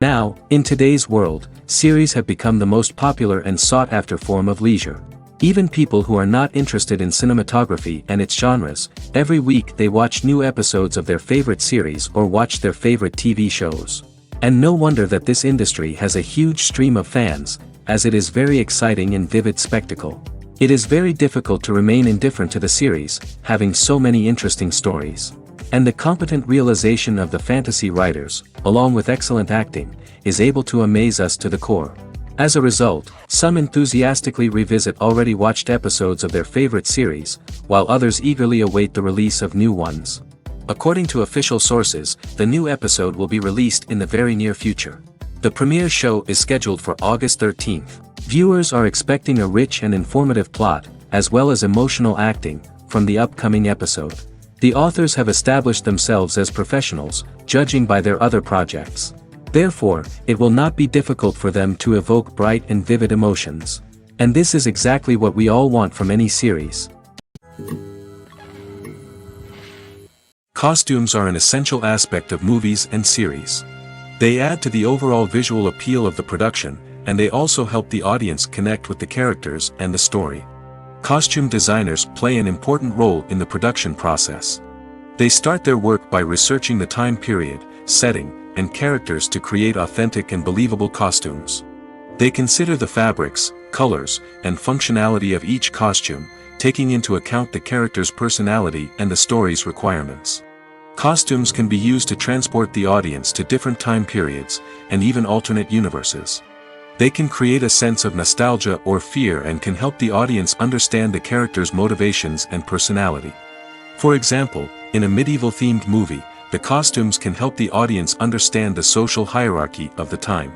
Now, in today's world, series have become the most popular and sought-after form of leisure. Even people who are not interested in cinematography and its genres, every week they watch new episodes of their favorite series or watch their favorite TV shows. And no wonder that this industry has a huge stream of fans, as it is very exciting and vivid spectacle. It is very difficult to remain indifferent to the series, having so many interesting stories. And the competent realization of the fantasy writers, along with excellent acting, is able to amaze us to the core. As a result, some enthusiastically revisit already watched episodes of their favorite series, while others eagerly await the release of new ones. According to official sources, the new episode will be released in the very near future. The premiere show is scheduled for August 13th. Viewers are expecting a rich and informative plot, as well as emotional acting, from the upcoming episode. The authors have established themselves as professionals, judging by their other projects. Therefore, it will not be difficult for them to evoke bright and vivid emotions. And this is exactly what we all want from any series. Costumes are an essential aspect of movies and series. They add to the overall visual appeal of the production, and they also help the audience connect with the characters and the story. Costume designers play an important role in the production process. They start their work by researching the time period, setting, and characters to create authentic and believable costumes. They consider the fabrics, colors, and functionality of each costume, taking into account the character's personality and the story's requirements. Costumes can be used to transport the audience to different time periods, and even alternate universes. They can create a sense of nostalgia or fear and can help the audience understand the character's motivations and personality. For example, in a medieval-themed movie, the costumes can help the audience understand the social hierarchy of the time.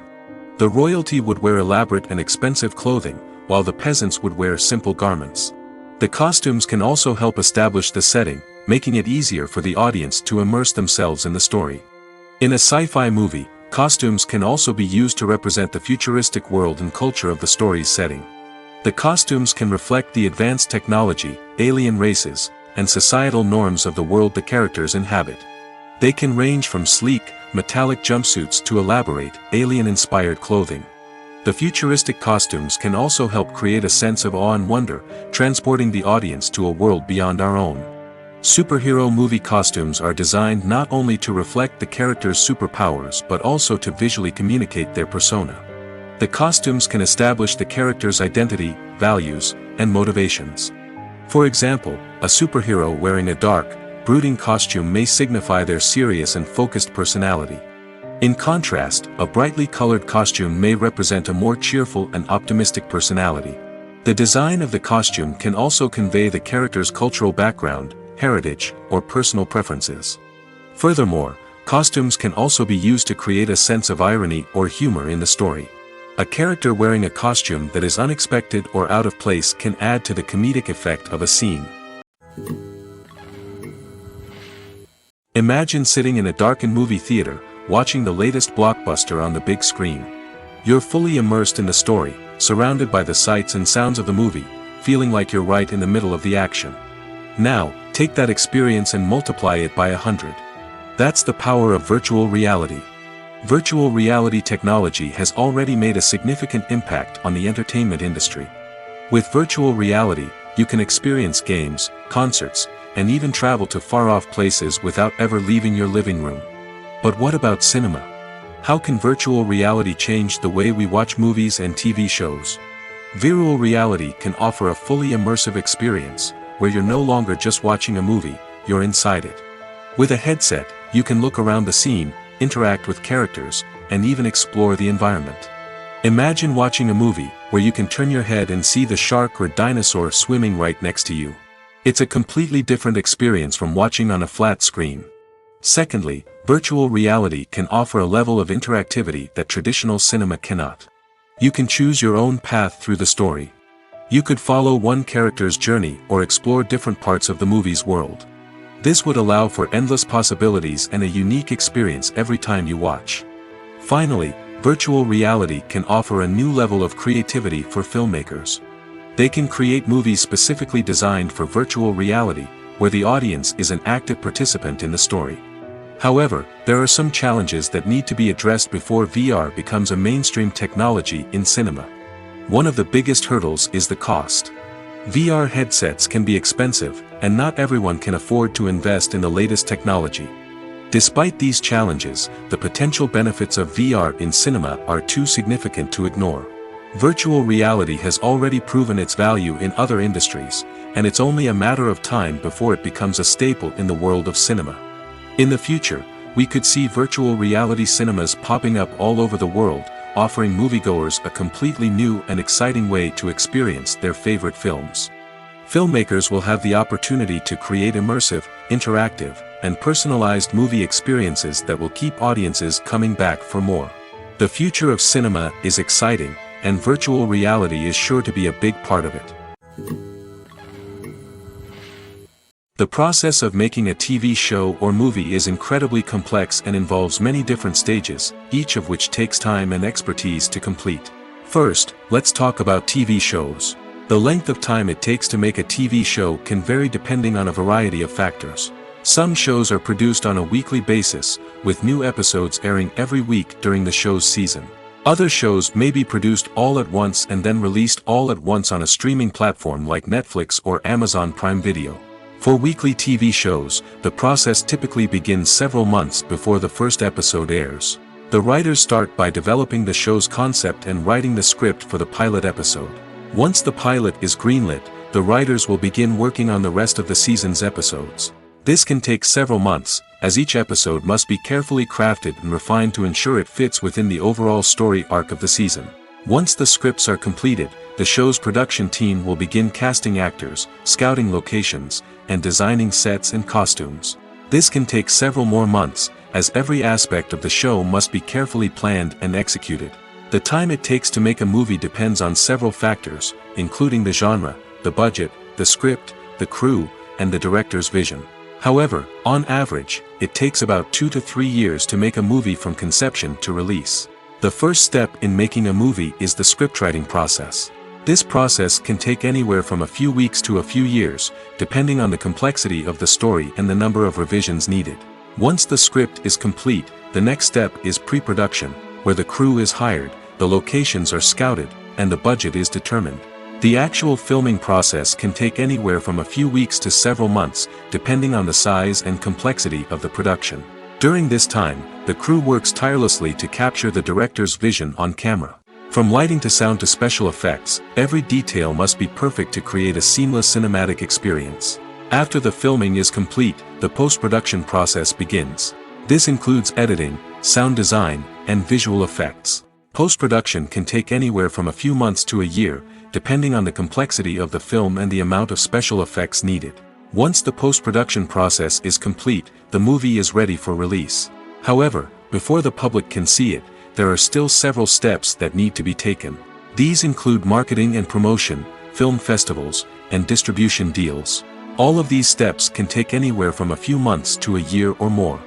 The royalty would wear elaborate and expensive clothing, while the peasants would wear simple garments. The costumes can also help establish the setting, making it easier for the audience to immerse themselves in the story. In a sci-fi movie, costumes can also be used to represent the futuristic world and culture of the story's setting. The costumes can reflect the advanced technology, alien races, and societal norms of the world the characters inhabit. They can range from sleek, metallic jumpsuits to elaborate, alien-inspired clothing. The futuristic costumes can also help create a sense of awe and wonder, transporting the audience to a world beyond our own. Superhero movie costumes are designed not only to reflect the character's superpowers but also to visually communicate their persona. The costumes can establish the character's identity, values, and motivations. For example, a superhero wearing a dark, brooding costume may signify their serious and focused personality. In contrast, a brightly colored costume may represent a more cheerful and optimistic personality. The design of the costume can also convey the character's cultural background, heritage, or personal preferences. Furthermore, costumes can also be used to create a sense of irony or humor in the story. A character wearing a costume that is unexpected or out of place can add to the comedic effect of a scene. Imagine sitting in a darkened movie theater, watching the latest blockbuster on the big screen. You're fully immersed in the story, surrounded by the sights and sounds of the movie, feeling like you're right in the middle of the action. Now, take that experience and multiply it by 100. That's the power of virtual reality. Virtual reality technology has already made a significant impact on the entertainment industry. With virtual reality, you can experience games, concerts, and even travel to far-off places without ever leaving your living room. But what about cinema? How can virtual reality change the way we watch movies and TV shows? Virtual reality can offer a fully immersive experience, where you're no longer just watching a movie, you're inside it. With a headset, you can look around the scene, interact with characters, and even explore the environment. Imagine watching a movie, where you can turn your head and see the shark or dinosaur swimming right next to you. It's a completely different experience from watching on a flat screen. Secondly, virtual reality can offer a level of interactivity that traditional cinema cannot. You can choose your own path through the story. You could follow one character's journey or explore different parts of the movie's world. This would allow for endless possibilities and a unique experience every time you watch. Finally, virtual reality can offer a new level of creativity for filmmakers. They can create movies specifically designed for virtual reality, where the audience is an active participant in the story. However, there are some challenges that need to be addressed before VR becomes a mainstream technology in cinema. One of the biggest hurdles is the cost. VR headsets can be expensive, and not everyone can afford to invest in the latest technology. Despite these challenges, the potential benefits of VR in cinema are too significant to ignore. Virtual reality has already proven its value in other industries, and it's only a matter of time before it becomes a staple in the world of cinema. In the future, we could see virtual reality cinemas popping up all over the world, offering moviegoers a completely new and exciting way to experience their favorite films. Filmmakers will have the opportunity to create immersive, interactive, and personalized movie experiences that will keep audiences coming back for more. The future of cinema is exciting, and virtual reality is sure to be a big part of it. The process of making a TV show or movie is incredibly complex and involves many different stages, each of which takes time and expertise to complete. First, let's talk about TV shows. The length of time it takes to make a TV show can vary depending on a variety of factors. Some shows are produced on a weekly basis, with new episodes airing every week during the show's season. Other shows may be produced all at once and then released all at once on a streaming platform like Netflix or Amazon Prime Video. For weekly TV shows, the process typically begins several months before the first episode airs. The writers start by developing the show's concept and writing the script for the pilot episode. Once the pilot is greenlit, the writers will begin working on the rest of the season's episodes. This can take several months, as each episode must be carefully crafted and refined to ensure it fits within the overall story arc of the season. Once the scripts are completed, the show's production team will begin casting actors, scouting locations, and designing sets and costumes. This can take several more months, as every aspect of the show must be carefully planned and executed. The time it takes to make a movie depends on several factors, including the genre, the budget, the script, the crew, and the director's vision. However, on average, it takes about 2 to 3 years to make a movie from conception to release. The first step in making a movie is the scriptwriting process. This process can take anywhere from a few weeks to a few years, depending on the complexity of the story and the number of revisions needed. Once the script is complete, the next step is pre-production, where the crew is hired, the locations are scouted, and the budget is determined. The actual filming process can take anywhere from a few weeks to several months, depending on the size and complexity of the production. During this time, the crew works tirelessly to capture the director's vision on camera. From lighting to sound to special effects, every detail must be perfect to create a seamless cinematic experience. After the filming is complete, the post-production process begins. This includes editing, sound design, and visual effects. Post-production can take anywhere from a few months to a year, depending on the complexity of the film and the amount of special effects needed. Once the post-production process is complete, the movie is ready for release. However, before the public can see it, there are still several steps that need to be taken. These include marketing and promotion, film festivals, and distribution deals. All of these steps can take anywhere from a few months to a year or more.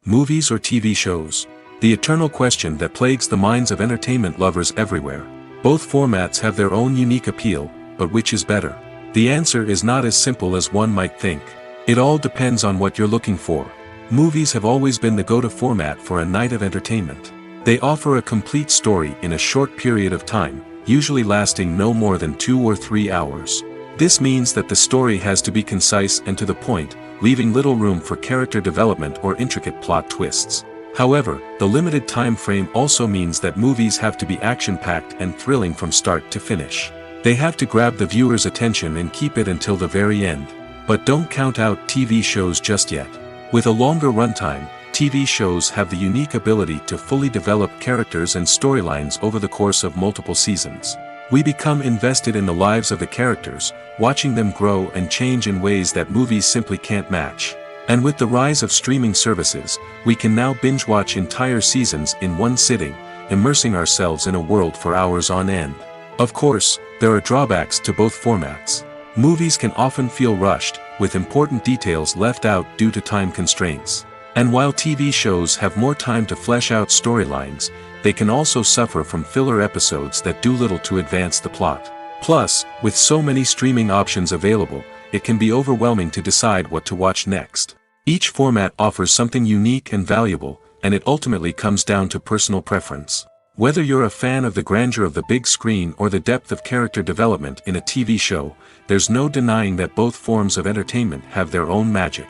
Movies or TV shows? The eternal question that plagues the minds of entertainment lovers everywhere. Both formats have their own unique appeal, but which is better? The answer is not as simple as one might think. It all depends on what you're looking for. Movies have always been the go-to format for a night of entertainment. They offer a complete story in a short period of time, usually lasting no more than 2 or 3 hours. This means that the story has to be concise and to the point, leaving little room for character development or intricate plot twists. However, the limited time frame also means that movies have to be action-packed and thrilling from start to finish. They have to grab the viewer's attention and keep it until the very end. But don't count out TV shows just yet. With a longer runtime, TV shows have the unique ability to fully develop characters and storylines over the course of multiple seasons. We become invested in the lives of the characters, watching them grow and change in ways that movies simply can't match. And with the rise of streaming services, we can now binge-watch entire seasons in one sitting, immersing ourselves in a world for hours on end. Of course, there are drawbacks to both formats. Movies can often feel rushed, with important details left out due to time constraints. And while TV shows have more time to flesh out storylines, they can also suffer from filler episodes that do little to advance the plot. Plus, with so many streaming options available, it can be overwhelming to decide what to watch next. Each format offers something unique and valuable, and it ultimately comes down to personal preference. Whether you're a fan of the grandeur of the big screen or the depth of character development in a TV show, there's no denying that both forms of entertainment have their own magic.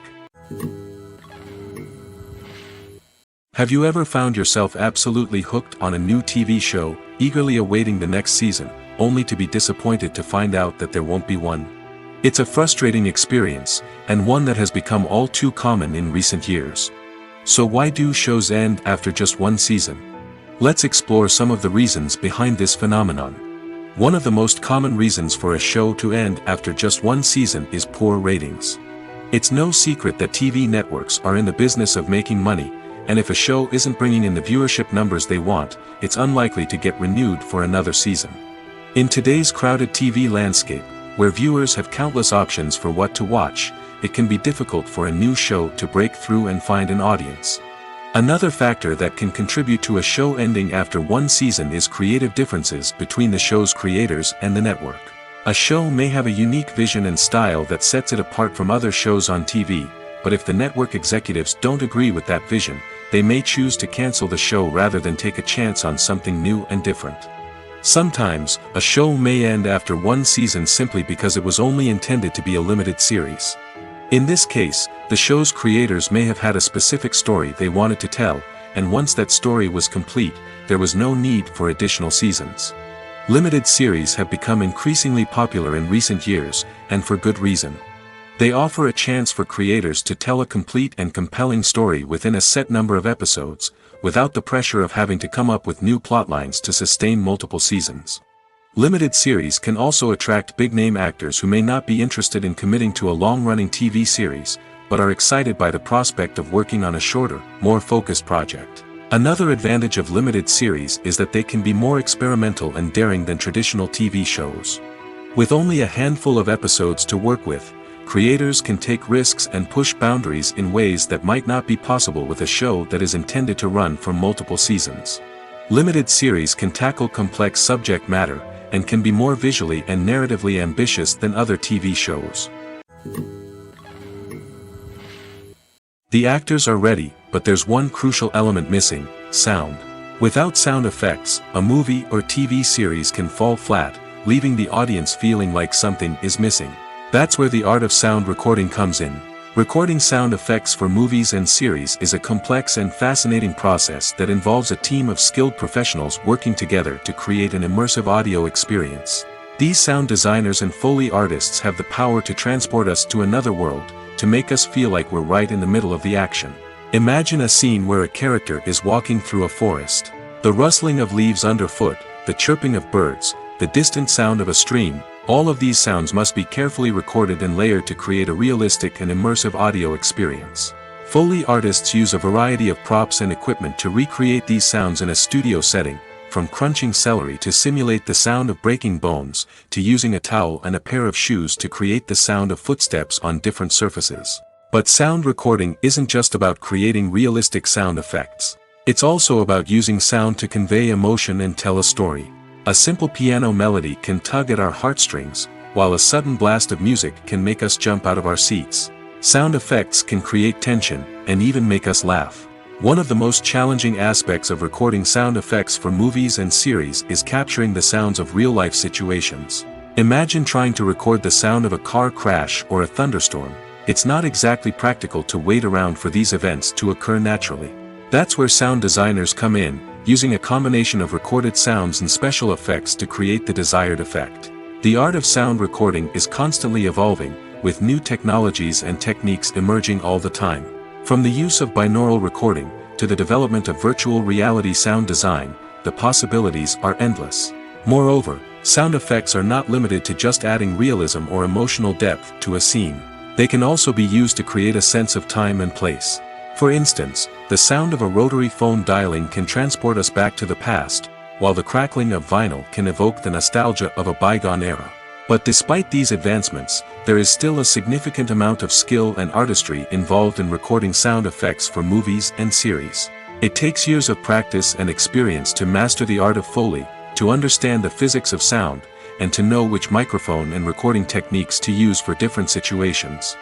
Have you ever found yourself absolutely hooked on a new TV show, eagerly awaiting the next season, only to be disappointed to find out that there won't be one? It's a frustrating experience, and one that has become all too common in recent years. So why do shows end after just one season? Let's explore some of the reasons behind this phenomenon. One of the most common reasons for a show to end after just one season is poor ratings. It's no secret that TV networks are in the business of making money, and if a show isn't bringing in the viewership numbers they want, it's unlikely to get renewed for another season. In today's crowded TV landscape, where viewers have countless options for what to watch, it can be difficult for a new show to break through and find an audience. Another factor that can contribute to a show ending after one season is creative differences between the show's creators and the network. A show may have a unique vision and style that sets it apart from other shows on TV, but if the network executives don't agree with that vision, they may choose to cancel the show rather than take a chance on something new and different. Sometimes, a show may end after one season simply because it was only intended to be a limited series. In this case, the show's creators may have had a specific story they wanted to tell, and once that story was complete, there was no need for additional seasons. Limited series have become increasingly popular in recent years, and for good reason. They offer a chance for creators to tell a complete and compelling story within a set number of episodes, without the pressure of having to come up with new plotlines to sustain multiple seasons. Limited series can also attract big-name actors who may not be interested in committing to a long-running TV series, but are excited by the prospect of working on a shorter, more focused project. Another advantage of limited series is that they can be more experimental and daring than traditional TV shows. With only a handful of episodes to work with, creators can take risks and push boundaries in ways that might not be possible with a show that is intended to run for multiple seasons. Limited series can tackle complex subject matter, and can be more visually and narratively ambitious than other TV shows. The actors are ready, but there's one crucial element missing: sound. Without sound effects, a movie or TV series can fall flat, leaving the audience feeling like something is missing. That's where the art of sound recording comes in. Recording sound effects for movies and series is a complex and fascinating process that involves a team of skilled professionals working together to create an immersive audio experience. These sound designers and Foley artists have the power to transport us to another world, to make us feel like we're right in the middle of the action. Imagine a scene where a character is walking through a forest. The rustling of leaves underfoot, the chirping of birds, the distant sound of a stream, all of these sounds must be carefully recorded and layered to create a realistic and immersive audio experience. Foley artists use a variety of props and equipment to recreate these sounds in a studio setting, from crunching celery to simulate the sound of breaking bones, to using a towel and a pair of shoes to create the sound of footsteps on different surfaces. But sound recording isn't just about creating realistic sound effects. It's also about using sound to convey emotion and tell a story. A simple piano melody can tug at our heartstrings, while a sudden blast of music can make us jump out of our seats. Sound effects can create tension, and even make us laugh. One of the most challenging aspects of recording sound effects for movies and series is capturing the sounds of real-life situations. Imagine trying to record the sound of a car crash or a thunderstorm. It's not exactly practical to wait around for these events to occur naturally. That's where sound designers come in, using a combination of recorded sounds and special effects to create the desired effect. The art of sound recording is constantly evolving, with new technologies and techniques emerging all the time. From the use of binaural recording, to the development of virtual reality sound design, the possibilities are endless. Moreover, sound effects are not limited to just adding realism or emotional depth to a scene. They can also be used to create a sense of time and place. For instance, the sound of a rotary phone dialing can transport us back to the past, while the crackling of vinyl can evoke the nostalgia of a bygone era. But despite these advancements, there is still a significant amount of skill and artistry involved in recording sound effects for movies and series. It takes years of practice and experience to master the art of Foley, to understand the physics of sound, and to know which microphone and recording techniques to use for different situations.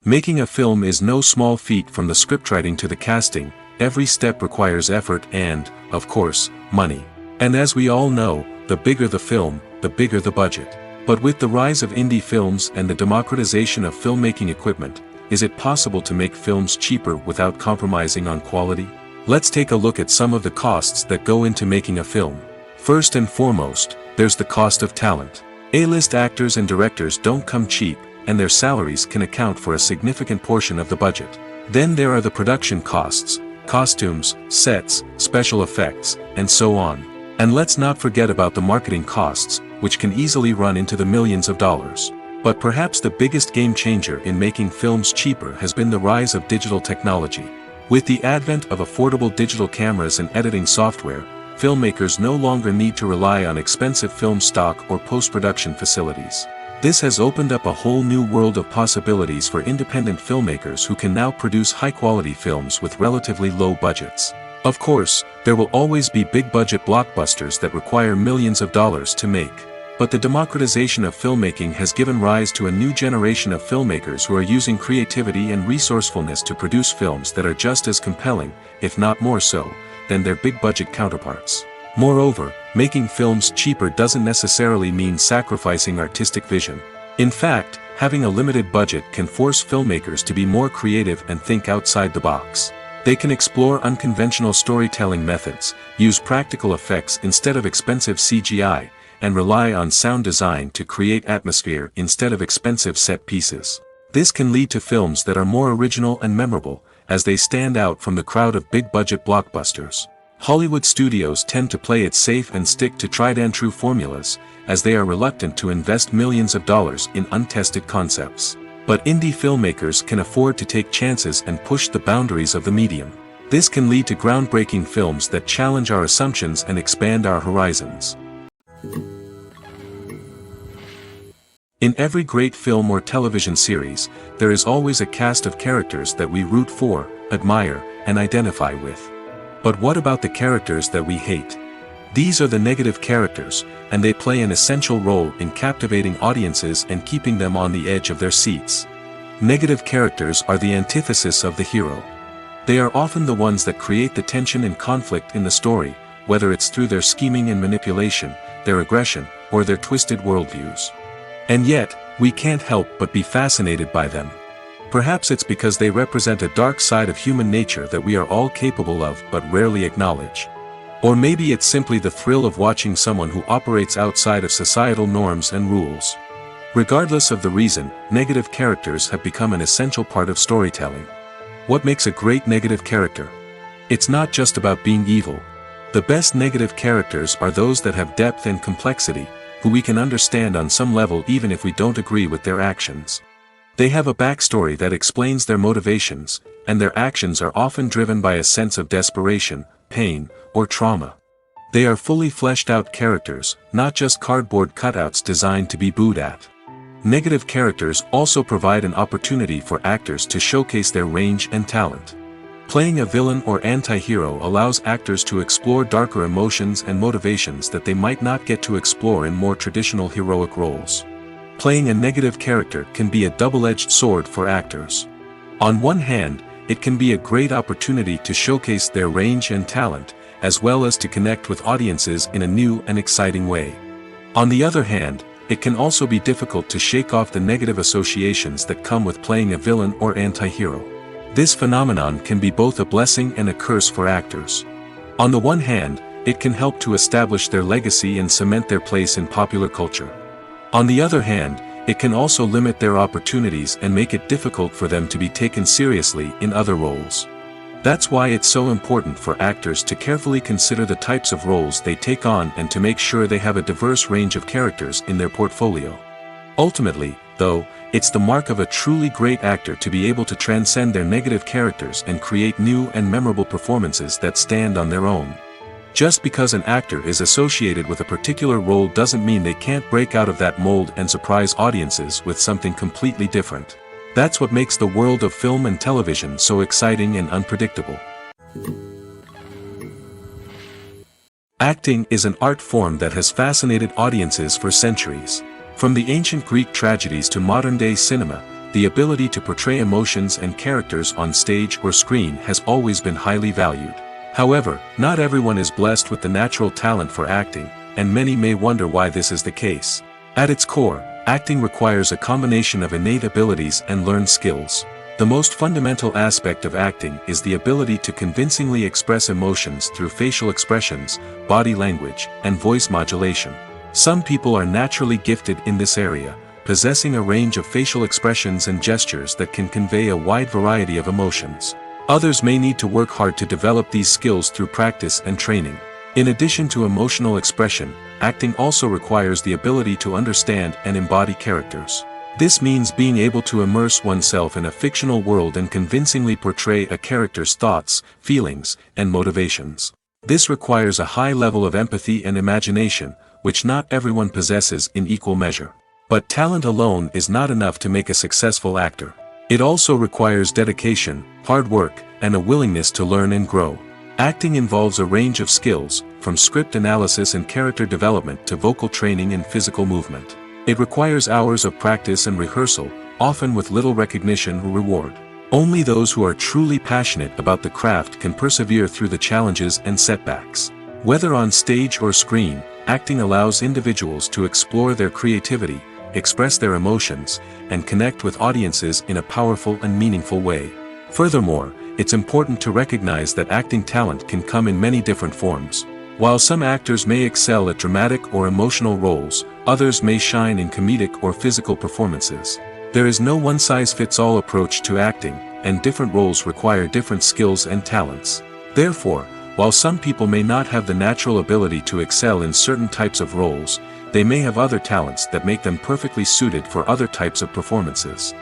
Making a film is no small feat. From the scriptwriting to the casting, every step requires effort and, of course, money. And as we all know, the bigger the film, the bigger the budget. But with the rise of indie films and the democratization of filmmaking equipment, is it possible to make films cheaper without compromising on quality? Let's take a look at some of the costs that go into making a film. First and foremost, there's the cost of talent. A-list actors and directors don't come cheap, and their salaries can account for a significant portion of the budget. Then there are the production costs, costumes, sets, special effects, and so on. And let's not forget about the marketing costs, which can easily run into the millions of dollars. But perhaps the biggest game changer in making films cheaper has been the rise of digital technology. With the advent of affordable digital cameras and editing software, filmmakers no longer need to rely on expensive film stock or post-production facilities. This has opened up a whole new world of possibilities for independent filmmakers who can now produce high-quality films with relatively low budgets. Of course, there will always be big-budget blockbusters that require millions of dollars to make. But the democratization of filmmaking has given rise to a new generation of filmmakers who are using creativity and resourcefulness to produce films that are just as compelling, if not more so, than their big-budget counterparts. Moreover, making films cheaper doesn't necessarily mean sacrificing artistic vision. In fact, having a limited budget can force filmmakers to be more creative and think outside the box. They can explore unconventional storytelling methods, use practical effects instead of expensive CGI, and rely on sound design to create atmosphere instead of expensive set pieces. This can lead to films that are more original and memorable, as they stand out from the crowd of big-budget blockbusters. Hollywood studios tend to play it safe and stick to tried-and-true formulas, as they are reluctant to invest millions of dollars in untested concepts. But indie filmmakers can afford to take chances and push the boundaries of the medium. This can lead to groundbreaking films that challenge our assumptions and expand our horizons. In every great film or television series, there is always a cast of characters that we root for, admire, and identify with. But what about the characters that we hate? These are the negative characters, and they play an essential role in captivating audiences and keeping them on the edge of their seats. Negative characters are the antithesis of the hero. They are often the ones that create the tension and conflict in the story, whether it's through their scheming and manipulation, their aggression, or their twisted worldviews. And yet, we can't help but be fascinated by them. Perhaps it's because they represent a dark side of human nature that we are all capable of but rarely acknowledge. Or maybe it's simply the thrill of watching someone who operates outside of societal norms and rules. Regardless of the reason, negative characters have become an essential part of storytelling. What makes a great negative character? It's not just about being evil. The best negative characters are those that have depth and complexity, who we can understand on some level even if we don't agree with their actions. They have a backstory that explains their motivations, and their actions are often driven by a sense of desperation, pain, or trauma. They are fully fleshed out characters, not just cardboard cutouts designed to be booed at. Negative characters also provide an opportunity for actors to showcase their range and talent. Playing a villain or anti-hero allows actors to explore darker emotions and motivations that they might not get to explore in more traditional heroic roles. Playing a negative character can be a double-edged sword for actors. On one hand, it can be a great opportunity to showcase their range and talent, as well as to connect with audiences in a new and exciting way. On the other hand, it can also be difficult to shake off the negative associations that come with playing a villain or anti-hero. This phenomenon can be both a blessing and a curse for actors. On the one hand, it can help to establish their legacy and cement their place in popular culture. On the other hand, it can also limit their opportunities and make it difficult for them to be taken seriously in other roles. That's why it's so important for actors to carefully consider the types of roles they take on and to make sure they have a diverse range of characters in their portfolio. Ultimately, though, it's the mark of a truly great actor to be able to transcend their negative characters and create new and memorable performances that stand on their own. Just because an actor is associated with a particular role doesn't mean they can't break out of that mold and surprise audiences with something completely different. That's what makes the world of film and television so exciting and unpredictable. Acting is an art form that has fascinated audiences for centuries. From the ancient Greek tragedies to modern-day cinema, the ability to portray emotions and characters on stage or screen has always been highly valued. However, not everyone is blessed with the natural talent for acting, and many may wonder why this is the case. At its core, acting requires a combination of innate abilities and learned skills. The most fundamental aspect of acting is the ability to convincingly express emotions through facial expressions, body language, and voice modulation. Some people are naturally gifted in this area, possessing a range of facial expressions and gestures that can convey a wide variety of emotions. Others may need to work hard to develop these skills through practice and training. In addition to emotional expression, acting also requires the ability to understand and embody characters. This means being able to immerse oneself in a fictional world and convincingly portray a character's thoughts, feelings, and motivations. This requires a high level of empathy and imagination, which not everyone possesses in equal measure. But talent alone is not enough to make a successful actor. It also requires dedication, hard work, and a willingness to learn and grow. Acting involves a range of skills, from script analysis and character development to vocal training and physical movement. It requires hours of practice and rehearsal, often with little recognition or reward. Only those who are truly passionate about the craft can persevere through the challenges and setbacks. Whether on stage or screen, acting allows individuals to explore their creativity, express their emotions, and connect with audiences in a powerful and meaningful way. Furthermore, it's important to recognize that acting talent can come in many different forms. While some actors may excel at dramatic or emotional roles, others may shine in comedic or physical performances. There is no one-size-fits-all approach to acting, and different roles require different skills and talents. Therefore, while some people may not have the natural ability to excel in certain types of roles, they may have other talents that make them perfectly suited for other types of performances.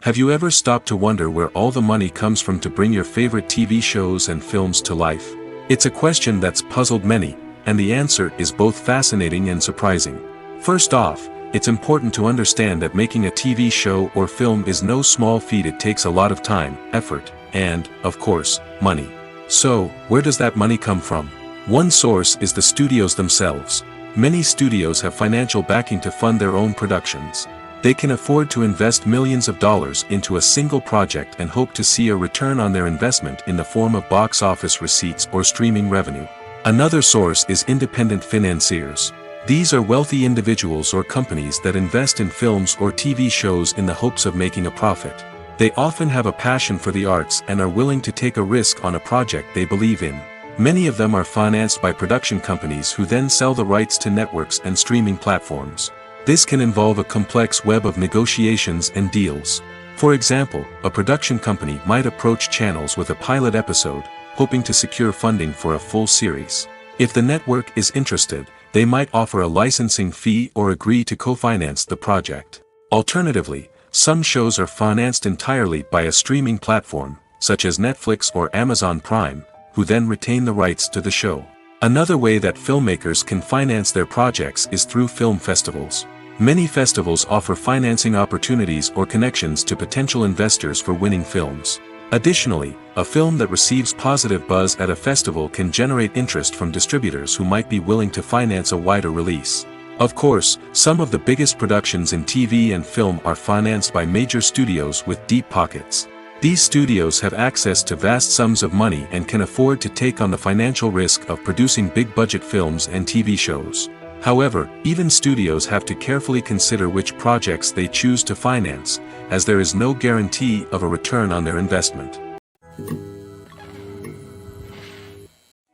Have you ever stopped to wonder where all the money comes from to bring your favorite TV shows and films to life? It's a question that's puzzled many, and the answer is both fascinating and surprising. First off, it's important to understand that making a TV show or film is no small feat. It takes a lot of time, effort, and, of course, money. So, where does that money come from? One source is the studios themselves. Many studios have financial backing to fund their own productions. They can afford to invest millions of dollars into a single project and hope to see a return on their investment in the form of box office receipts or streaming revenue. Another source is independent financiers. These are wealthy individuals or companies that invest in films or TV shows in the hopes of making a profit. They often have a passion for the arts and are willing to take a risk on a project they believe in. Many of them are financed by production companies who then sell the rights to networks and streaming platforms. This can involve a complex web of negotiations and deals. For example, a production company might approach channels with a pilot episode, hoping to secure funding for a full series. If the network is interested, they might offer a licensing fee or agree to co-finance the project. Alternatively, some shows are financed entirely by a streaming platform, such as Netflix or Amazon Prime, who then retain the rights to the show. Another way that filmmakers can finance their projects is through film festivals. Many festivals offer financing opportunities or connections to potential investors for winning films. Additionally, a film that receives positive buzz at a festival can generate interest from distributors who might be willing to finance a wider release. Of course, some of the biggest productions in TV and film are financed by major studios with deep pockets. These studios have access to vast sums of money and can afford to take on the financial risk of producing big-budget films and TV shows. However, even studios have to carefully consider which projects they choose to finance, as there is no guarantee of a return on their investment.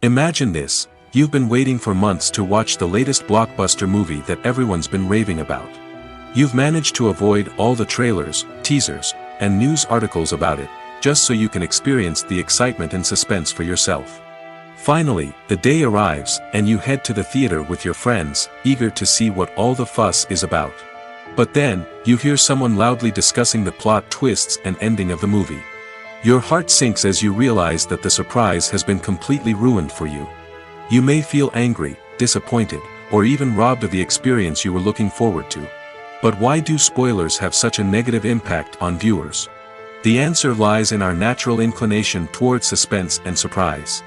Imagine this: you've been waiting for months to watch the latest blockbuster movie that everyone's been raving about. You've managed to avoid all the trailers, teasers, and news articles about it, just so you can experience the excitement and suspense for yourself. Finally, the day arrives, and you head to the theater with your friends, eager to see what all the fuss is about. But then, you hear someone loudly discussing the plot twists and ending of the movie. Your heart sinks as you realize that the surprise has been completely ruined for you. You may feel angry, disappointed, or even robbed of the experience you were looking forward to. But why do spoilers have such a negative impact on viewers? The answer lies in our natural inclination toward suspense and surprise.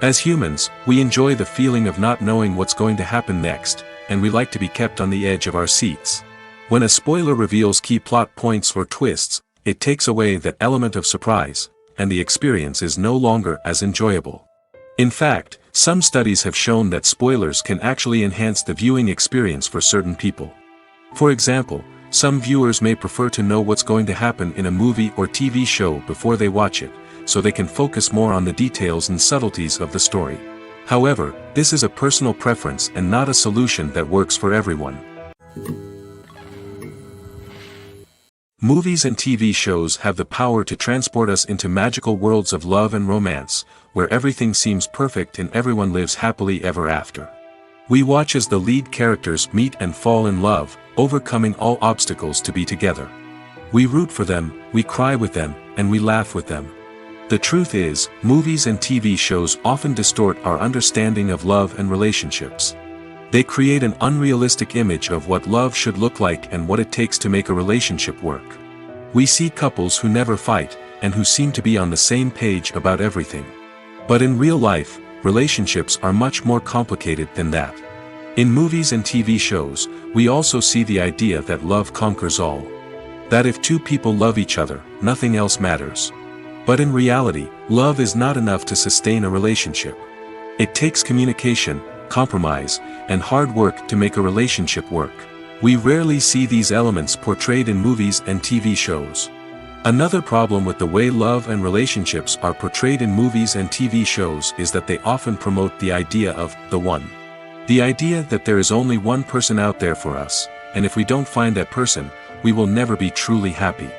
As humans, we enjoy the feeling of not knowing what's going to happen next, and we like to be kept on the edge of our seats. When a spoiler reveals key plot points or twists, it takes away that element of surprise, and the experience is no longer as enjoyable. In fact, some studies have shown that spoilers can actually enhance the viewing experience for certain people. For example, some viewers may prefer to know what's going to happen in a movie or TV show before they watch it, so they can focus more on the details and subtleties of the story. However, this is a personal preference and not a solution that works for everyone. Movies and TV shows have the power to transport us into magical worlds of love and romance, where everything seems perfect and everyone lives happily ever after. We watch as the lead characters meet and fall in love, overcoming all obstacles to be together. We root for them, we cry with them, and we laugh with them. The truth is, movies and TV shows often distort our understanding of love and relationships. They create an unrealistic image of what love should look like and what it takes to make a relationship work. We see couples who never fight, and who seem to be on the same page about everything. But in real life, relationships are much more complicated than that. In movies and TV shows, we also see the idea that love conquers all. That if two people love each other, nothing else matters. But in reality, love is not enough to sustain a relationship. It takes communication, compromise, and hard work to make a relationship work. We rarely see these elements portrayed in movies and TV shows. Another problem with the way love and relationships are portrayed in movies and TV shows is that they often promote the idea of the one. The idea that there is only one person out there for us, and if we don't find that person, we will never be truly happy.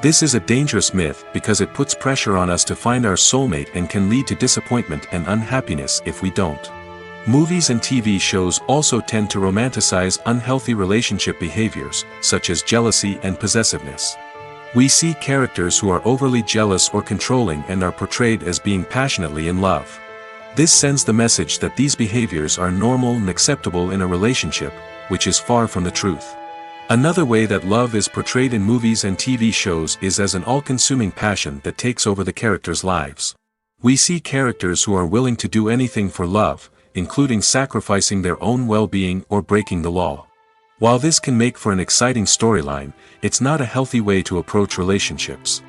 This is a dangerous myth because it puts pressure on us to find our soulmate and can lead to disappointment and unhappiness if we don't. Movies and TV shows also tend to romanticize unhealthy relationship behaviors, such as jealousy and possessiveness. We see characters who are overly jealous or controlling and are portrayed as being passionately in love. This sends the message that these behaviors are normal and acceptable in a relationship, which is far from the truth. Another way that love is portrayed in movies and TV shows is as an all-consuming passion that takes over the characters' lives. We see characters who are willing to do anything for love, including sacrificing their own well-being or breaking the law. While this can make for an exciting storyline, it's not a healthy way to approach relationships.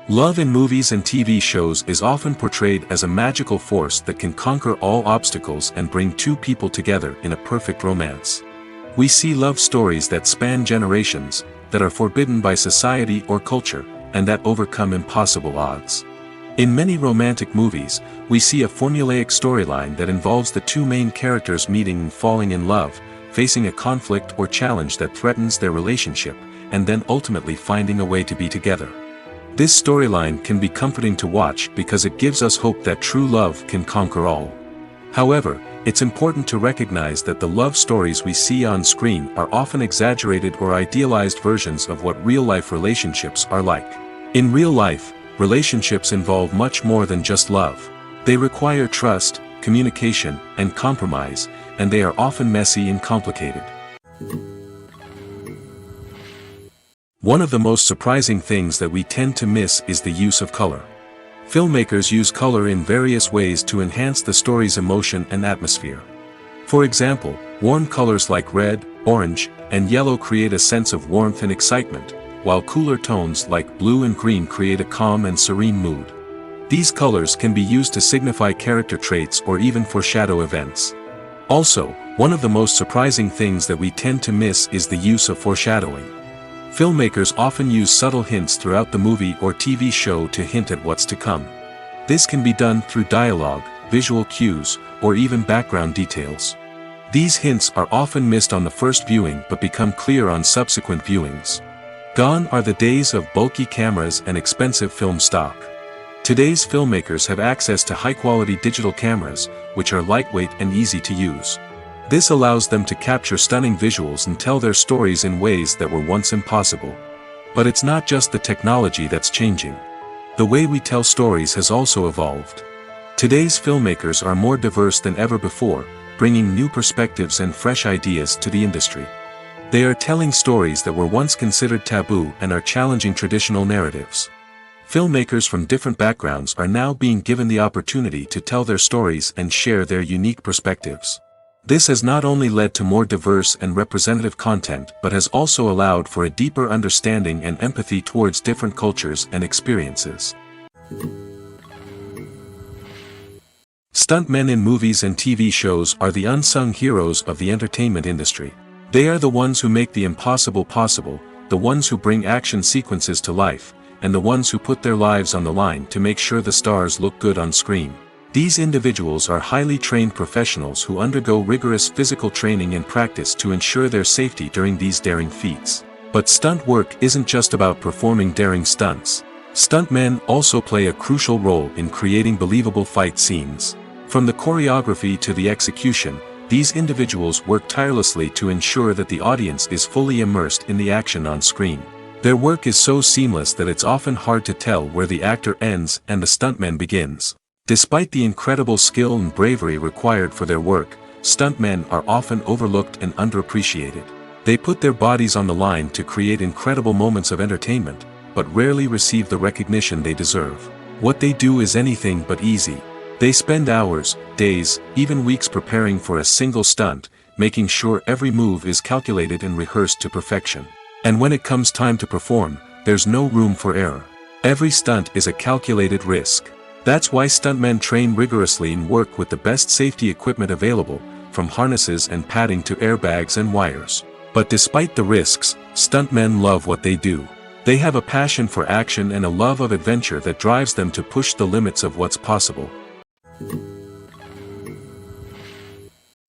Love in movies and TV shows is often portrayed as a magical force that can conquer all obstacles and bring two people together in a perfect romance. We see love stories that span generations, that are forbidden by society or culture, and that overcome impossible odds. In many romantic movies, we see a formulaic storyline that involves the two main characters meeting and falling in love, facing a conflict or challenge that threatens their relationship, and then ultimately finding a way to be together. This storyline can be comforting to watch because it gives us hope that true love can conquer all. However, it's important to recognize that the love stories we see on screen are often exaggerated or idealized versions of what real-life relationships are like. In real life, relationships involve much more than just love. They require trust, communication, and compromise, and they are often messy and complicated. One of the most surprising things that we tend to miss is the use of color. Filmmakers use color in various ways to enhance the story's emotion and atmosphere. For example, warm colors like red, orange, and yellow create a sense of warmth and excitement, while cooler tones like blue and green create a calm and serene mood. These colors can be used to signify character traits or even foreshadow events. Also, one of the most surprising things that we tend to miss is the use of foreshadowing. Filmmakers often use subtle hints throughout the movie or TV show to hint at what's to come. This can be done through dialogue, visual cues, or even background details. These hints are often missed on the first viewing but become clear on subsequent viewings. Gone are the days of bulky cameras and expensive film stock. Today's filmmakers have access to high-quality digital cameras, which are lightweight and easy to use. This allows them to capture stunning visuals and tell their stories in ways that were once impossible. But it's not just the technology that's changing. The way we tell stories has also evolved. Today's filmmakers are more diverse than ever before, bringing new perspectives and fresh ideas to the industry. They are telling stories that were once considered taboo and are challenging traditional narratives. Filmmakers from different backgrounds are now being given the opportunity to tell their stories and share their unique perspectives. This has not only led to more diverse and representative content but has also allowed for a deeper understanding and empathy towards different cultures and experiences. Stuntmen in movies and TV shows are the unsung heroes of the entertainment industry. They are the ones who make the impossible possible, the ones who bring action sequences to life, and the ones who put their lives on the line to make sure the stars look good on screen. These individuals are highly trained professionals who undergo rigorous physical training and practice to ensure their safety during these daring feats. But stunt work isn't just about performing daring stunts. Stuntmen also play a crucial role in creating believable fight scenes. From the choreography to the execution, these individuals work tirelessly to ensure that the audience is fully immersed in the action on screen. Their work is so seamless that it's often hard to tell where the actor ends and the stuntman begins. Despite the incredible skill and bravery required for their work, stuntmen are often overlooked and underappreciated. They put their bodies on the line to create incredible moments of entertainment, but rarely receive the recognition they deserve. What they do is anything but easy. They spend hours, days, even weeks preparing for a single stunt, making sure every move is calculated and rehearsed to perfection. And when it comes time to perform, there's no room for error. Every stunt is a calculated risk. That's why stuntmen train rigorously and work with the best safety equipment available, from harnesses and padding to airbags and wires. But despite the risks, stuntmen love what they do. They have a passion for action and a love of adventure that drives them to push the limits of what's possible.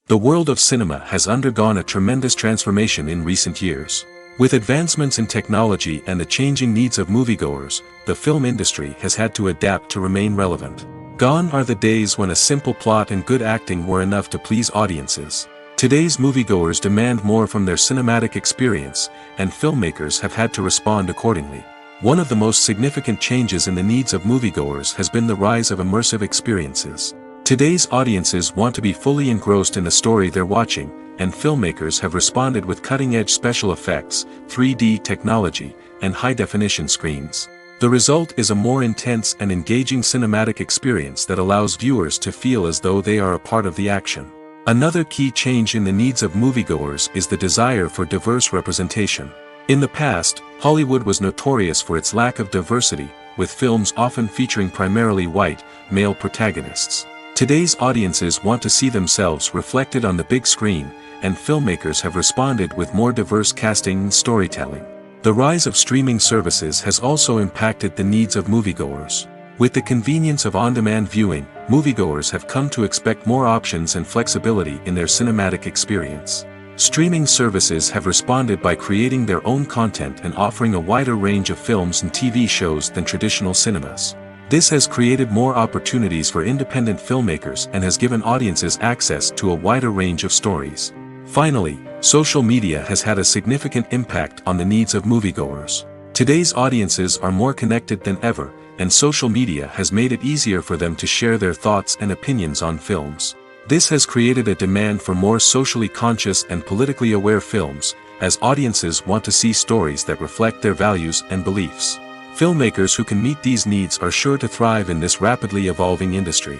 The world of cinema has undergone a tremendous transformation in recent years. With advancements in technology and the changing needs of moviegoers, the film industry has had to adapt to remain relevant. Gone are the days when a simple plot and good acting were enough to please audiences. Today's moviegoers demand more from their cinematic experience, and filmmakers have had to respond accordingly. One of the most significant changes in the needs of moviegoers has been the rise of immersive experiences. Today's audiences want to be fully engrossed in the story they're watching, and filmmakers have responded with cutting-edge special effects, 3D technology, and high-definition screens. The result is a more intense and engaging cinematic experience that allows viewers to feel as though they are a part of the action. Another key change in the needs of moviegoers is the desire for diverse representation. In the past, Hollywood was notorious for its lack of diversity, with films often featuring primarily white, male protagonists. Today's audiences want to see themselves reflected on the big screen, and filmmakers have responded with more diverse casting and storytelling. The rise of streaming services has also impacted the needs of moviegoers. With the convenience of on-demand viewing, moviegoers have come to expect more options and flexibility in their cinematic experience. Streaming services have responded by creating their own content and offering a wider range of films and TV shows than traditional cinemas. This has created more opportunities for independent filmmakers and has given audiences access to a wider range of stories. Finally, social media has had a significant impact on the needs of moviegoers. Today's audiences are more connected than ever, and social media has made it easier for them to share their thoughts and opinions on films. This has created a demand for more socially conscious and politically aware films, as audiences want to see stories that reflect their values and beliefs. Filmmakers who can meet these needs are sure to thrive in this rapidly evolving industry.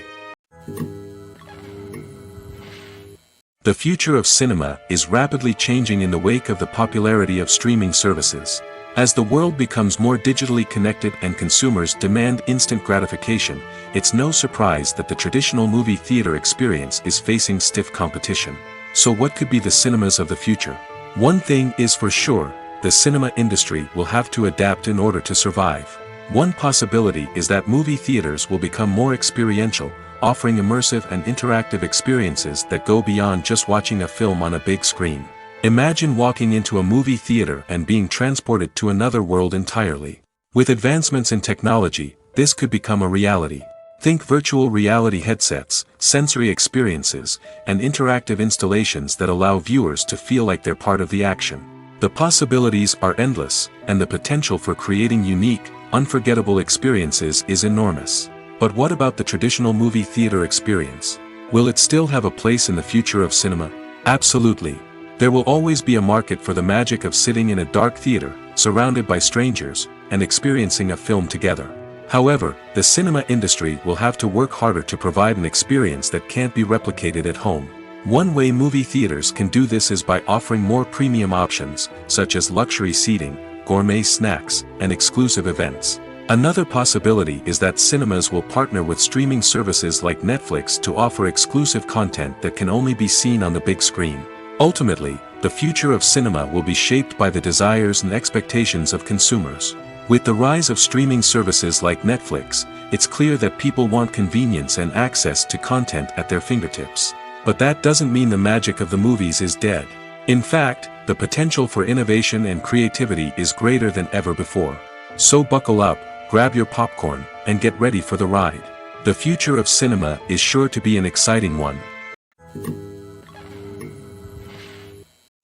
The future of cinema is rapidly changing in the wake of the popularity of streaming services. As the world becomes more digitally connected and consumers demand instant gratification, it's no surprise that the traditional movie theater experience is facing stiff competition. So what could be the cinemas of the future? One thing is for sure, the cinema industry will have to adapt in order to survive. One possibility is that movie theaters will become more experiential, offering immersive and interactive experiences that go beyond just watching a film on a big screen. Imagine walking into a movie theater and being transported to another world entirely. With advancements in technology, this could become a reality. Think virtual reality headsets, sensory experiences, and interactive installations that allow viewers to feel like they're part of the action. The possibilities are endless, and the potential for creating unique, unforgettable experiences is enormous. But what about the traditional movie theater experience? Will it still have a place in the future of cinema? Absolutely. There will always be a market for the magic of sitting in a dark theater, surrounded by strangers, and experiencing a film together. However, the cinema industry will have to work harder to provide an experience that can't be replicated at home. One way movie theaters can do this is by offering more premium options, such as luxury seating, gourmet snacks, and exclusive events. Another possibility is that cinemas will partner with streaming services like Netflix to offer exclusive content that can only be seen on the big screen. Ultimately, the future of cinema will be shaped by the desires and expectations of consumers. With the rise of streaming services like Netflix, it's clear that people want convenience and access to content at their fingertips. But that doesn't mean the magic of the movies is dead. In fact, the potential for innovation and creativity is greater than ever before. So buckle up, grab your popcorn, and get ready for the ride. The future of cinema is sure to be an exciting one.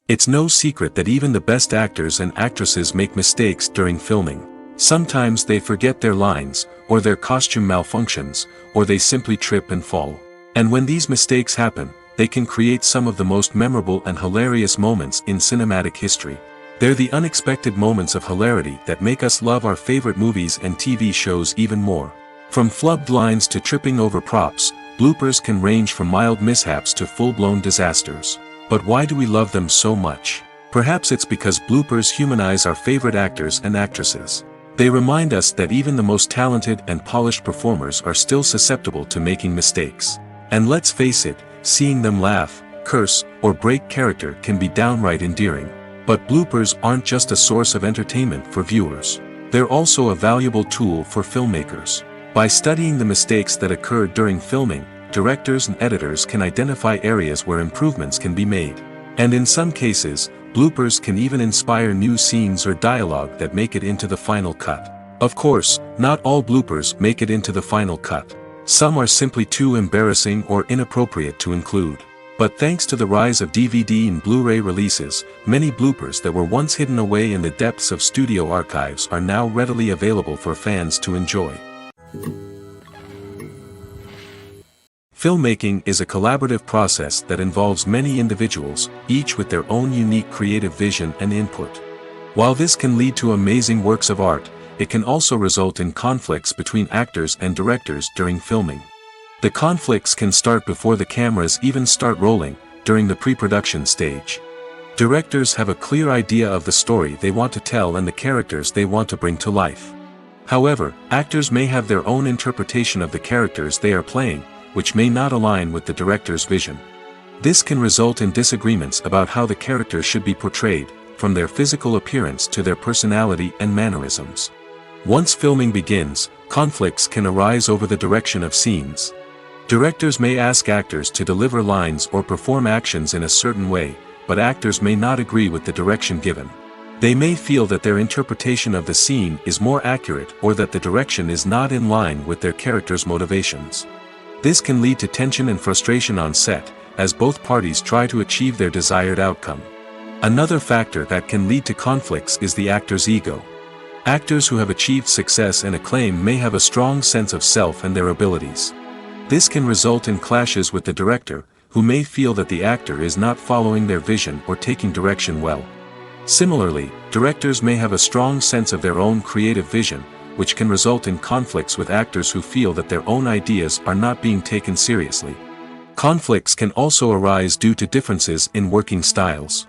It's no secret that even the best actors and actresses make mistakes during filming. Sometimes they forget their lines, or their costume malfunctions, or they simply trip and fall. And when these mistakes happen, they can create some of the most memorable and hilarious moments in cinematic history. They're the unexpected moments of hilarity that make us love our favorite movies and TV shows even more. From flubbed lines to tripping over props, bloopers can range from mild mishaps to full-blown disasters. But why do we love them so much? Perhaps it's because bloopers humanize our favorite actors and actresses. They remind us that even the most talented and polished performers are still susceptible to making mistakes. And let's face it, seeing them laugh, curse, or break character can be downright endearing. But bloopers aren't just a source of entertainment for viewers. They're also a valuable tool for filmmakers. By studying the mistakes that occurred during filming, directors and editors can identify areas where improvements can be made. And in some cases, bloopers can even inspire new scenes or dialogue that make it into the final cut. Of course, not all bloopers make it into the final cut. Some are simply too embarrassing or inappropriate to include. But thanks to the rise of DVD and Blu-ray releases, many bloopers that were once hidden away in the depths of studio archives are now readily available for fans to enjoy. Filmmaking is a collaborative process that involves many individuals, each with their own unique creative vision and input. While this can lead to amazing works of art, it can also result in conflicts between actors and directors during filming. The conflicts can start before the cameras even start rolling, during the pre-production stage. Directors have a clear idea of the story they want to tell and the characters they want to bring to life. However, actors may have their own interpretation of the characters they are playing, which may not align with the director's vision. This can result in disagreements about how the characters should be portrayed, from their physical appearance to their personality and mannerisms. Once filming begins, conflicts can arise over the direction of scenes. Directors may ask actors to deliver lines or perform actions in a certain way, but actors may not agree with the direction given. They may feel that their interpretation of the scene is more accurate or that the direction is not in line with their character's motivations. This can lead to tension and frustration on set, as both parties try to achieve their desired outcome. Another factor that can lead to conflicts is the actor's ego. Actors who have achieved success and acclaim may have a strong sense of self and their abilities. This can result in clashes with the director, who may feel that the actor is not following their vision or taking direction well. Similarly, directors may have a strong sense of their own creative vision, which can result in conflicts with actors who feel that their own ideas are not being taken seriously. Conflicts can also arise due to differences in working styles.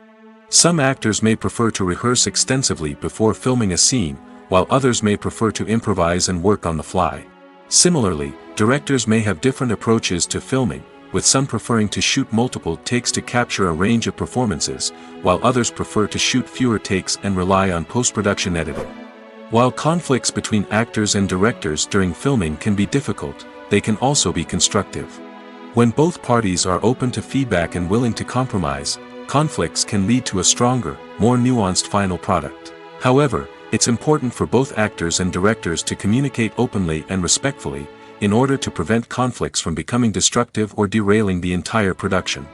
Some actors may prefer to rehearse extensively before filming a scene, while others may prefer to improvise and work on the fly. Similarly, directors may have different approaches to filming, with some preferring to shoot multiple takes to capture a range of performances, while others prefer to shoot fewer takes and rely on post-production editing. While conflicts between actors and directors during filming can be difficult, they can also be constructive. When both parties are open to feedback and willing to compromise, conflicts can lead to a stronger, more nuanced final product. However, it's important for both actors and directors to communicate openly and respectfully, in order to prevent conflicts from becoming destructive or derailing the entire production.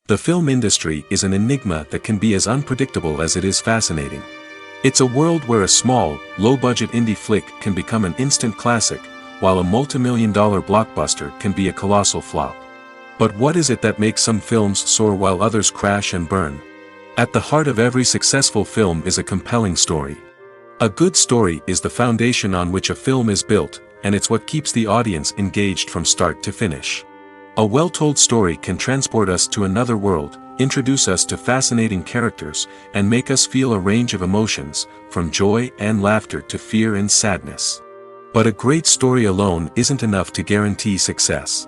The film industry is an enigma that can be as unpredictable as it is fascinating. It's a world where a small, low-budget indie flick can become an instant classic, while a multi-million-dollar blockbuster can be a colossal flop. But what is it that makes some films soar while others crash and burn? At the heart of every successful film is a compelling story. A good story is the foundation on which a film is built, and it's what keeps the audience engaged from start to finish. A well-told story can transport us to another world, introduce us to fascinating characters, and make us feel a range of emotions, from joy and laughter to fear and sadness. But a great story alone isn't enough to guarantee success.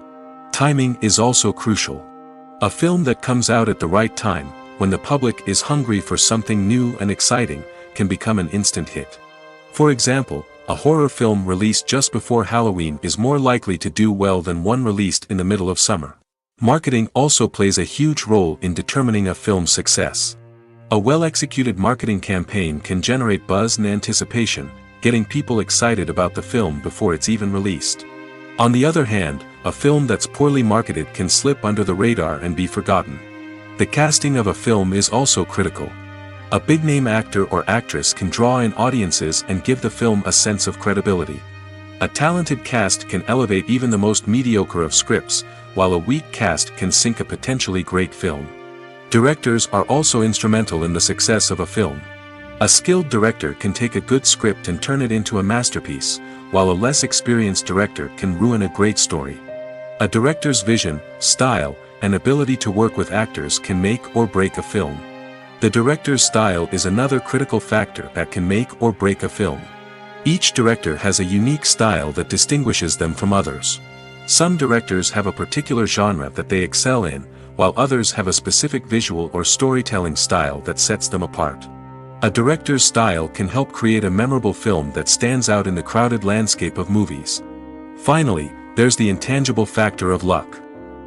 Timing is also crucial. A film that comes out at the right time, when the public is hungry for something new and exciting, can become an instant hit. For example, a horror film released just before Halloween is more likely to do well than one released in the middle of summer. Marketing also plays a huge role in determining a film's success. A well-executed marketing campaign can generate buzz and anticipation, getting people excited about the film before it's even released. On the other hand, a film that's poorly marketed can slip under the radar and be forgotten. The casting of a film is also critical. A big-name actor or actress can draw in audiences and give the film a sense of credibility. A talented cast can elevate even the most mediocre of scripts, while a weak cast can sink a potentially great film. Directors are also instrumental in the success of a film. A skilled director can take a good script and turn it into a masterpiece, while a less experienced director can ruin a great story. A director's vision, style, and ability to work with actors can make or break a film. The director's style is another critical factor that can make or break a film. Each director has a unique style that distinguishes them from others. Some directors have a particular genre that they excel in, while others have a specific visual or storytelling style that sets them apart. A director's style can help create a memorable film that stands out in the crowded landscape of movies. Finally, there's the intangible factor of luck.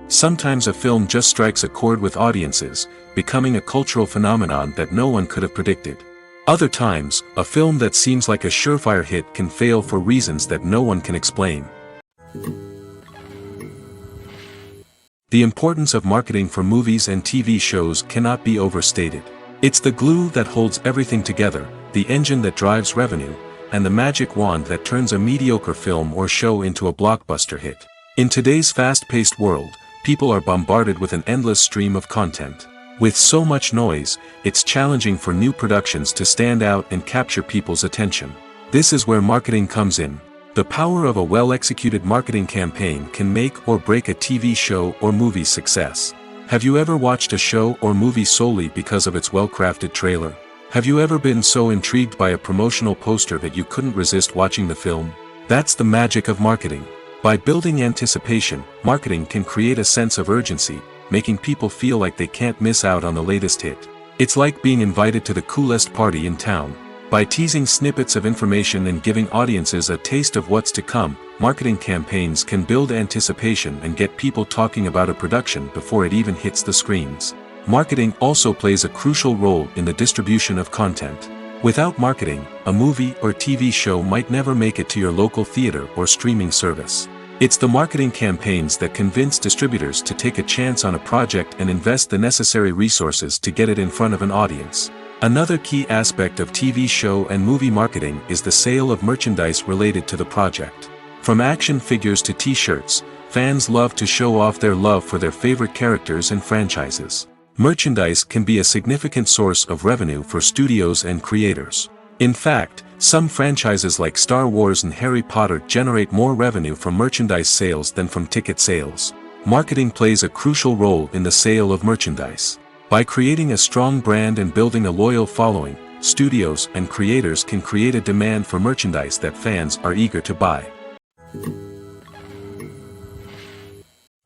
Sometimes a film just strikes a chord with audiences, becoming a cultural phenomenon that no one could have predicted. Other times, a film that seems like a surefire hit can fail for reasons that no one can explain. The importance of marketing for movies and TV shows cannot be overstated. It's the glue that holds everything together, the engine that drives revenue, and the magic wand that turns a mediocre film or show into a blockbuster hit. In today's fast-paced world, people are bombarded with an endless stream of content. With so much noise, it's challenging for new productions to stand out and capture people's attention. This is where marketing comes in. The power of a well-executed marketing campaign can make or break a TV show or movie's success. Have you ever watched a show or movie solely because of its well-crafted trailer? Have you ever been so intrigued by a promotional poster that you couldn't resist watching the film? That's the magic of marketing. By building anticipation, marketing can create a sense of urgency, making people feel like they can't miss out on the latest hit. It's like being invited to the coolest party in town. By teasing snippets of information and giving audiences a taste of what's to come, marketing campaigns can build anticipation and get people talking about a production before it even hits the screens. Marketing also plays a crucial role in the distribution of content. Without marketing, a movie or TV show might never make it to your local theater or streaming service. It's the marketing campaigns that convince distributors to take a chance on a project and invest the necessary resources to get it in front of an audience. Another key aspect of TV show and movie marketing is the sale of merchandise related to the project. From action figures to t-shirts, fans love to show off their love for their favorite characters and franchises. Merchandise can be a significant source of revenue for studios and creators. In fact, some franchises like Star Wars and Harry Potter generate more revenue from merchandise sales than from ticket sales. Marketing plays a crucial role in the sale of merchandise. By creating a strong brand and building a loyal following, studios and creators can create a demand for merchandise that fans are eager to buy.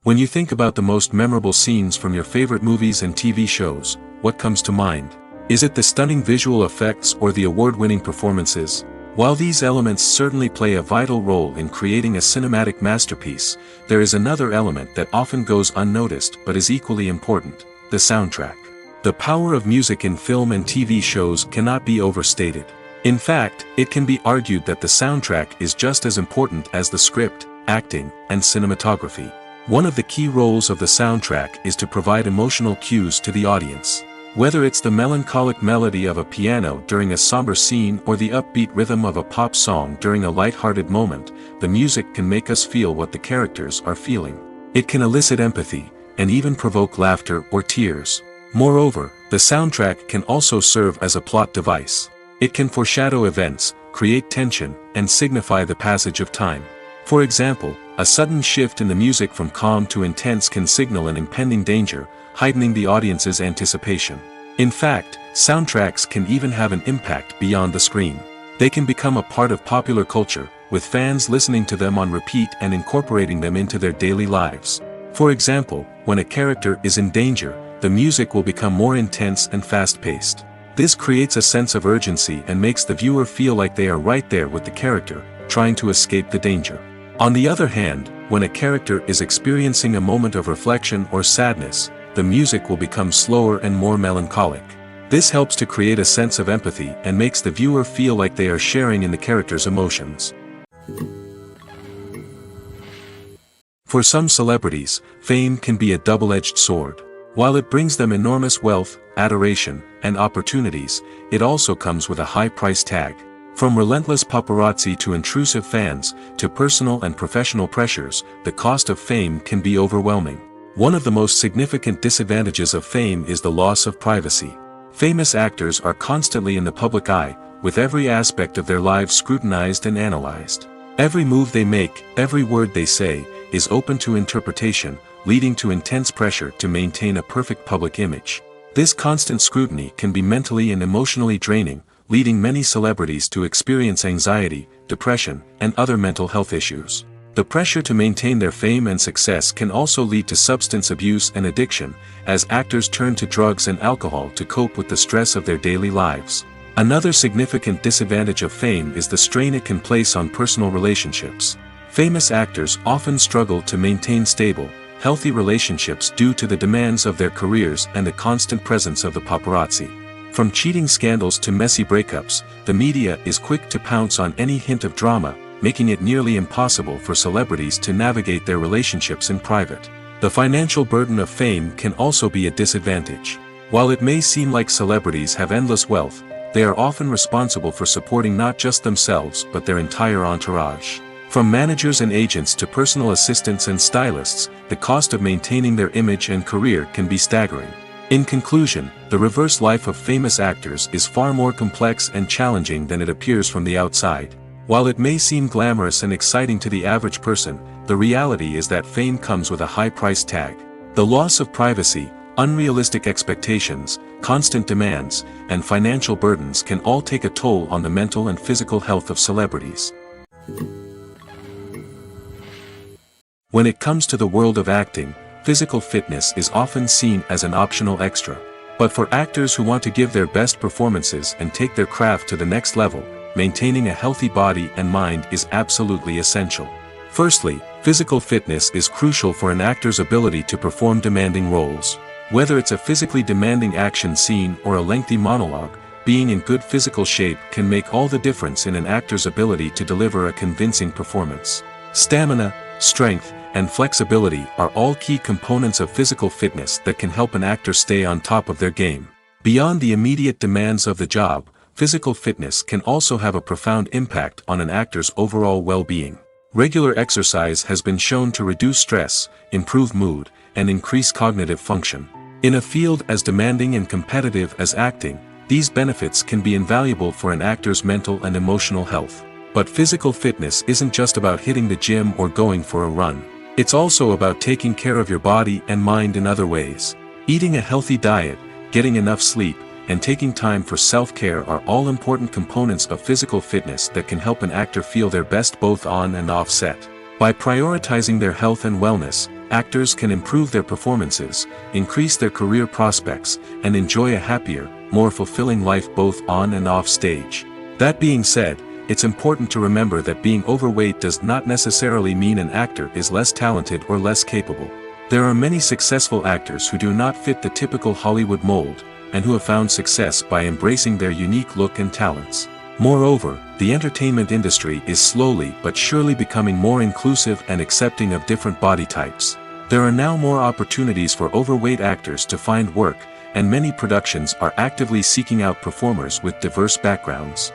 When you think about the most memorable scenes from your favorite movies and TV shows, what comes to mind? Is it the stunning visual effects or the award-winning performances? While these elements certainly play a vital role in creating a cinematic masterpiece, there is another element that often goes unnoticed but is equally important: the soundtrack. The power of music in film and TV shows cannot be overstated. In fact, it can be argued that the soundtrack is just as important as the script, acting, and cinematography. One of the key roles of the soundtrack is to provide emotional cues to the audience. Whether it's the melancholic melody of a piano during a somber scene or the upbeat rhythm of a pop song during a light-hearted moment, the music can make us feel what the characters are feeling. It can elicit empathy, and even provoke laughter or tears. Moreover, the soundtrack can also serve as a plot device. It can foreshadow events, create tension, and signify the passage of time. For example, a sudden shift in the music from calm to intense can signal an impending danger, heightening the audience's anticipation. In fact, soundtracks can even have an impact beyond the screen. They can become a part of popular culture, with fans listening to them on repeat and incorporating them into their daily lives. For example, when a character is in danger, the music will become more intense and fast-paced. This creates a sense of urgency and makes the viewer feel like they are right there with the character, trying to escape the danger. On the other hand, when a character is experiencing a moment of reflection or sadness, the music will become slower and more melancholic. This helps to create a sense of empathy and makes the viewer feel like they are sharing in the character's emotions. For some celebrities, fame can be a double-edged sword. While it brings them enormous wealth, adoration, and opportunities, it also comes with a high price tag. From relentless paparazzi to intrusive fans, to personal and professional pressures, the cost of fame can be overwhelming. One of the most significant disadvantages of fame is the loss of privacy. Famous actors are constantly in the public eye, with every aspect of their lives scrutinized and analyzed. Every move they make, every word they say, is open to interpretation, leading to intense pressure to maintain a perfect public image. This constant scrutiny can be mentally and emotionally draining, leading many celebrities to experience anxiety, depression, and other mental health issues. The pressure to maintain their fame and success can also lead to substance abuse and addiction, as actors turn to drugs and alcohol to cope with the stress of their daily lives. Another significant disadvantage of fame is the strain it can place on personal relationships. Famous actors often struggle to maintain stable, healthy relationships due to the demands of their careers and the constant presence of the paparazzi. From cheating scandals to messy breakups, the media is quick to pounce on any hint of drama, making it nearly impossible for celebrities to navigate their relationships in private. The financial burden of fame can also be a disadvantage. While it may seem like celebrities have endless wealth, they are often responsible for supporting not just themselves but their entire entourage. From managers and agents to personal assistants and stylists, the cost of maintaining their image and career can be staggering. In conclusion, the reverse life of famous actors is far more complex and challenging than it appears from the outside. While it may seem glamorous and exciting to the average person, the reality is that fame comes with a high price tag. The loss of privacy, unrealistic expectations, constant demands, and financial burdens can all take a toll on the mental and physical health of celebrities. When it comes to the world of acting, physical fitness is often seen as an optional extra. But for actors who want to give their best performances and take their craft to the next level, maintaining a healthy body and mind is absolutely essential. Firstly, physical fitness is crucial for an actor's ability to perform demanding roles. Whether it's a physically demanding action scene or a lengthy monologue, being in good physical shape can make all the difference in an actor's ability to deliver a convincing performance. Stamina, strength, and flexibility are all key components of physical fitness that can help an actor stay on top of their game. Beyond the immediate demands of the job, physical fitness can also have a profound impact on an actor's overall well-being. Regular exercise has been shown to reduce stress, improve mood, and increase cognitive function. In a field as demanding and competitive as acting, these benefits can be invaluable for an actor's mental and emotional health. But physical fitness isn't just about hitting the gym or going for a run. It's also about taking care of your body and mind in other ways. Eating a healthy diet, getting enough sleep, and taking time for self-care are all important components of physical fitness that can help an actor feel their best both on and off set. By prioritizing their health and wellness, actors can improve their performances, increase their career prospects, and enjoy a happier, more fulfilling life both on and off stage. That being said, it's important to remember that being overweight does not necessarily mean an actor is less talented or less capable. There are many successful actors who do not fit the typical Hollywood mold, and who have found success by embracing their unique look and talents. Moreover, the entertainment industry is slowly but surely becoming more inclusive and accepting of different body types. There are now more opportunities for overweight actors to find work, and many productions are actively seeking out performers with diverse backgrounds.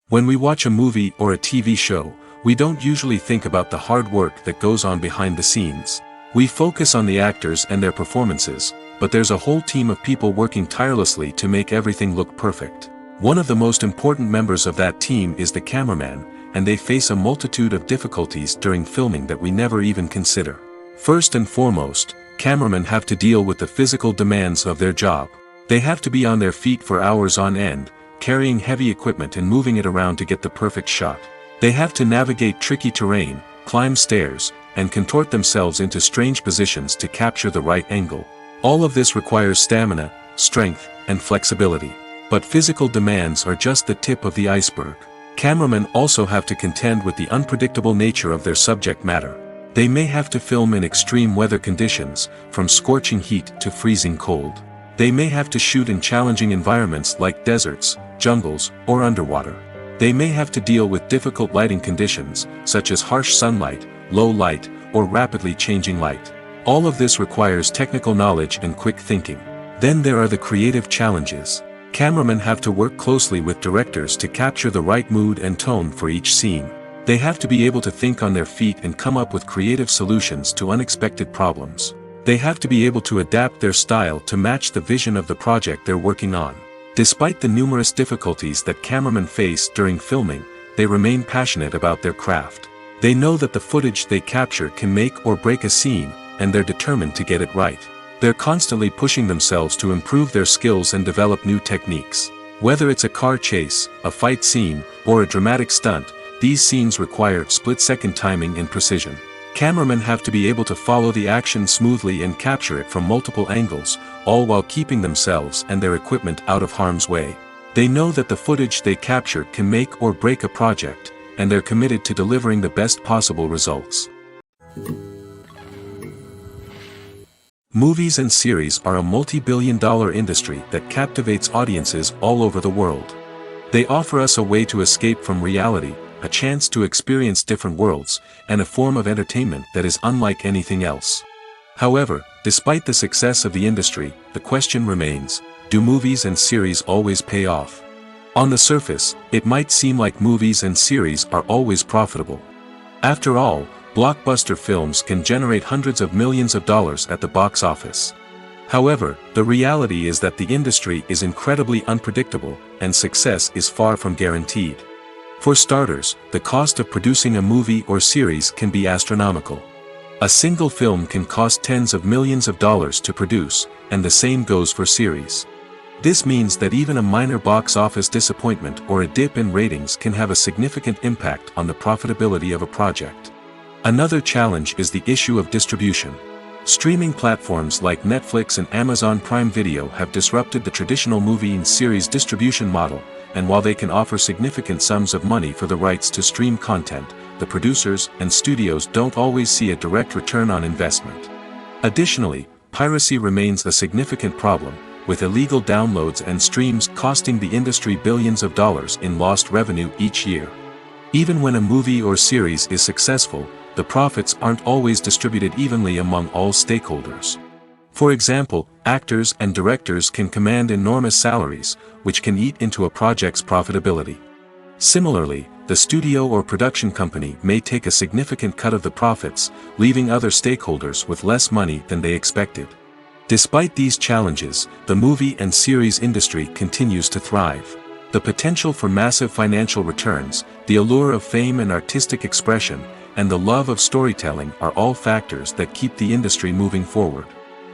When we watch a movie or a TV show, we don't usually think about the hard work that goes on behind the scenes. We focus on the actors and their performances, but there's a whole team of people working tirelessly to make everything look perfect. One of the most important members of that team is the cameraman, and they face a multitude of difficulties during filming that we never even consider. First and foremost, cameramen have to deal with the physical demands of their job. They have to be on their feet for hours on end, carrying heavy equipment and moving it around to get the perfect shot. They have to navigate tricky terrain, climb stairs, and contort themselves into strange positions to capture the right angle. All of this requires stamina, strength, and flexibility. But physical demands are just the tip of the iceberg. Cameramen also have to contend with the unpredictable nature of their subject matter. They may have to film in extreme weather conditions, from scorching heat to freezing cold. They may have to shoot in challenging environments like deserts, jungles, or underwater. They may have to deal with difficult lighting conditions, such as harsh sunlight, low light, or rapidly changing light. All of this requires technical knowledge and quick thinking. Then there are the creative challenges. Cameramen have to work closely with directors to capture the right mood and tone for each scene. They have to be able to think on their feet and come up with creative solutions to unexpected problems. They have to be able to adapt their style to match the vision of the project they're working on. Despite the numerous difficulties that cameramen face during filming, they remain passionate about their craft. They know that the footage they capture can make or break a scene, and they're determined to get it right. They're constantly pushing themselves to improve their skills and develop new techniques. Whether it's a car chase, a fight scene, or a dramatic stunt, these scenes require split-second timing and precision. Cameramen have to be able to follow the action smoothly and capture it from multiple angles, all while keeping themselves and their equipment out of harm's way. They know that the footage they capture can make or break a project, and they're committed to delivering the best possible results. Movies and series are a multi-billion-dollar industry that captivates audiences all over the world. They offer us a way to escape from reality, a chance to experience different worlds, and a form of entertainment that is unlike anything else. However, despite the success of the industry, the question remains, do movies and series always pay off? On the surface, it might seem like movies and series are always profitable. After all, blockbuster films can generate hundreds of millions of dollars at the box office. However, the reality is that the industry is incredibly unpredictable, and success is far from guaranteed. For starters, the cost of producing a movie or series can be astronomical. A single film can cost tens of millions of dollars to produce, and the same goes for series. This means that even a minor box office disappointment or a dip in ratings can have a significant impact on the profitability of a project. Another challenge is the issue of distribution. Streaming platforms like Netflix and Amazon Prime Video have disrupted the traditional movie and series distribution model, and while they can offer significant sums of money for the rights to stream content, the producers and studios don't always see a direct return on investment. Additionally, piracy remains a significant problem, with illegal downloads and streams costing the industry billions of dollars in lost revenue each year. Even when a movie or series is successful, the profits aren't always distributed evenly among all stakeholders. For example, actors and directors can command enormous salaries, which can eat into a project's profitability. Similarly, the studio or production company may take a significant cut of the profits, leaving other stakeholders with less money than they expected. Despite these challenges, the movie and series industry continues to thrive. The potential for massive financial returns, the allure of fame and artistic expression, and the love of storytelling are all factors that keep the industry moving forward.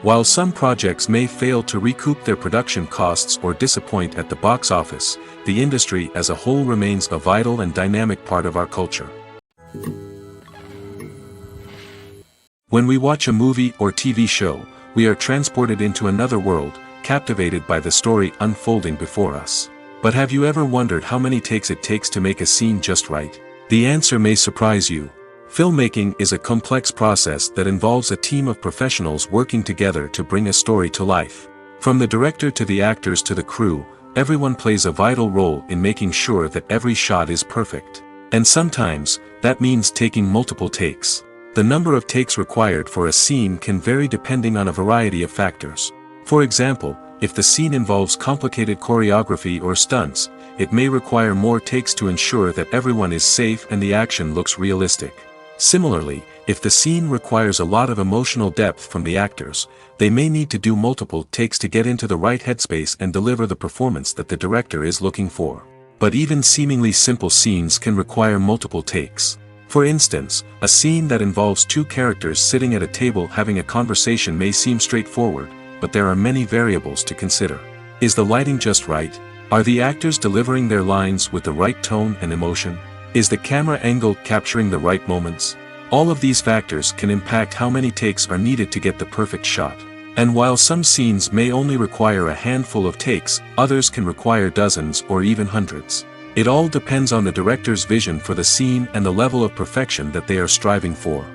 While some projects may fail to recoup their production costs or disappoint at the box office, the industry as a whole remains a vital and dynamic part of our culture. When we watch a movie or TV show, we are transported into another world, captivated by the story unfolding before us. But have you ever wondered how many takes it takes to make a scene just right? The answer may surprise you. Filmmaking is a complex process that involves a team of professionals working together to bring a story to life. From the director to the actors to the crew, everyone plays a vital role in making sure that every shot is perfect. And sometimes, that means taking multiple takes. The number of takes required for a scene can vary depending on a variety of factors. For example, if the scene involves complicated choreography or stunts, it may require more takes to ensure that everyone is safe and the action looks realistic. Similarly, If the scene requires a lot of emotional depth from the actors, they may need to do multiple takes to get into the right headspace and deliver the performance that the director is looking for. But even seemingly simple scenes can require multiple takes. For instance, a scene that involves two characters sitting at a table having a conversation may seem straightforward, but there are many variables to consider. Is the lighting just right? Are the actors delivering their lines with the right tone and emotion? Is the camera angle capturing the right moments? All of these factors can impact how many takes are needed to get the perfect shot. And while some scenes may only require a handful of takes, others can require dozens or even hundreds. It all depends on the director's vision for the scene and the level of perfection that they are striving for.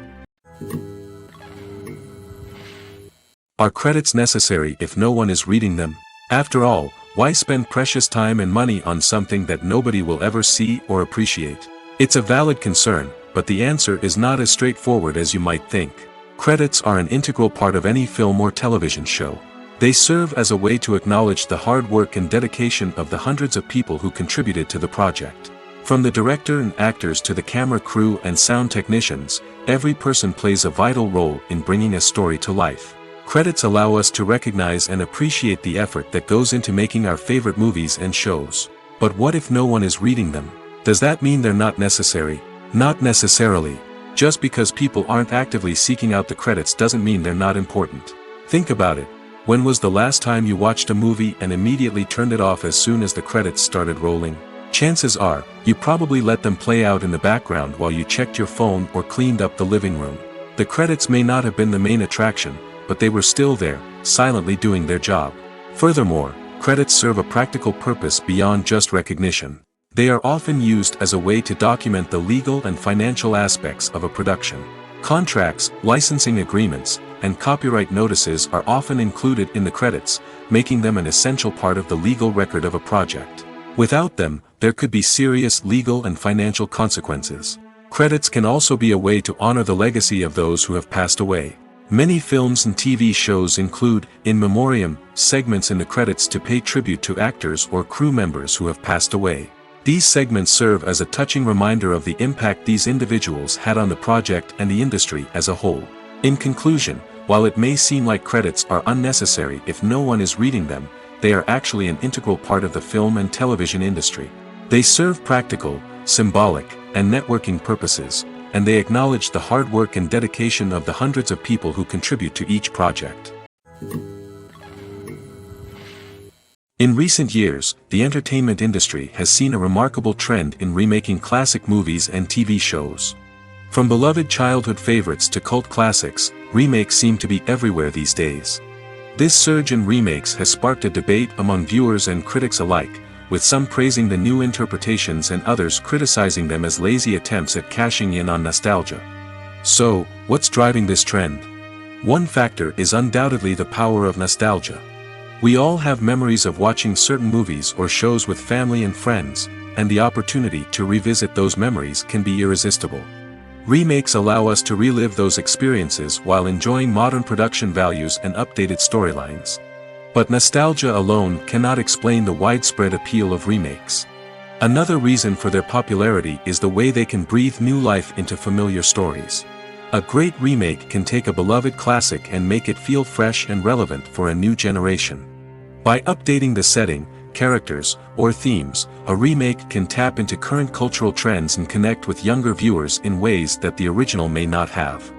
Are credits necessary if no one is reading them? After all, why spend precious time and money on something that nobody will ever see or appreciate? It's a valid concern, but the answer is not as straightforward as you might think. Credits are an integral part of any film or television show. They serve as a way to acknowledge the hard work and dedication of the hundreds of people who contributed to the project. From the director and actors to the camera crew and sound technicians, every person plays a vital role in bringing a story to life. Credits allow us to recognize and appreciate the effort that goes into making our favorite movies and shows. But what if no one is reading them? Does that mean they're not necessary? Not necessarily. Just because people aren't actively seeking out the credits doesn't mean they're not important. Think about it. When was the last time you watched a movie and immediately turned it off as soon as the credits started rolling? Chances are, you probably let them play out in the background while you checked your phone or cleaned up the living room. The credits may not have been the main attraction, but they were still there, silently doing their job. Furthermore, credits serve a practical purpose beyond just recognition. They are often used as a way to document the legal and financial aspects of a production. Contracts, licensing agreements, and copyright notices are often included in the credits, making them an essential part of the legal record of a project. Without them, there could be serious legal and financial consequences. Credits can also be a way to honor the legacy of those who have passed away. Many films and TV shows include, in memoriam, segments in the credits to pay tribute to actors or crew members who have passed away. These segments serve as a touching reminder of the impact these individuals had on the project and the industry as a whole. In conclusion, while it may seem like credits are unnecessary if no one is reading them, they are actually an integral part of the film and television industry. They serve practical, symbolic, and networking purposes, and they acknowledge the hard work and dedication of the hundreds of people who contribute to each project. In recent years, the entertainment industry has seen a remarkable trend in remaking classic movies and TV shows. From beloved childhood favorites to cult classics, remakes seem to be everywhere these days. This surge in remakes has sparked a debate among viewers and critics alike, with some praising the new interpretations and others criticizing them as lazy attempts at cashing in on nostalgia. So, what's driving this trend? One factor is undoubtedly the power of nostalgia. We all have memories of watching certain movies or shows with family and friends, and the opportunity to revisit those memories can be irresistible. Remakes allow us to relive those experiences while enjoying modern production values and updated storylines. But nostalgia alone cannot explain the widespread appeal of remakes. Another reason for their popularity is the way they can breathe new life into familiar stories. A great remake can take a beloved classic and make it feel fresh and relevant for a new generation. By updating the setting, characters, or themes, a remake can tap into current cultural trends and connect with younger viewers in ways that the original may not have.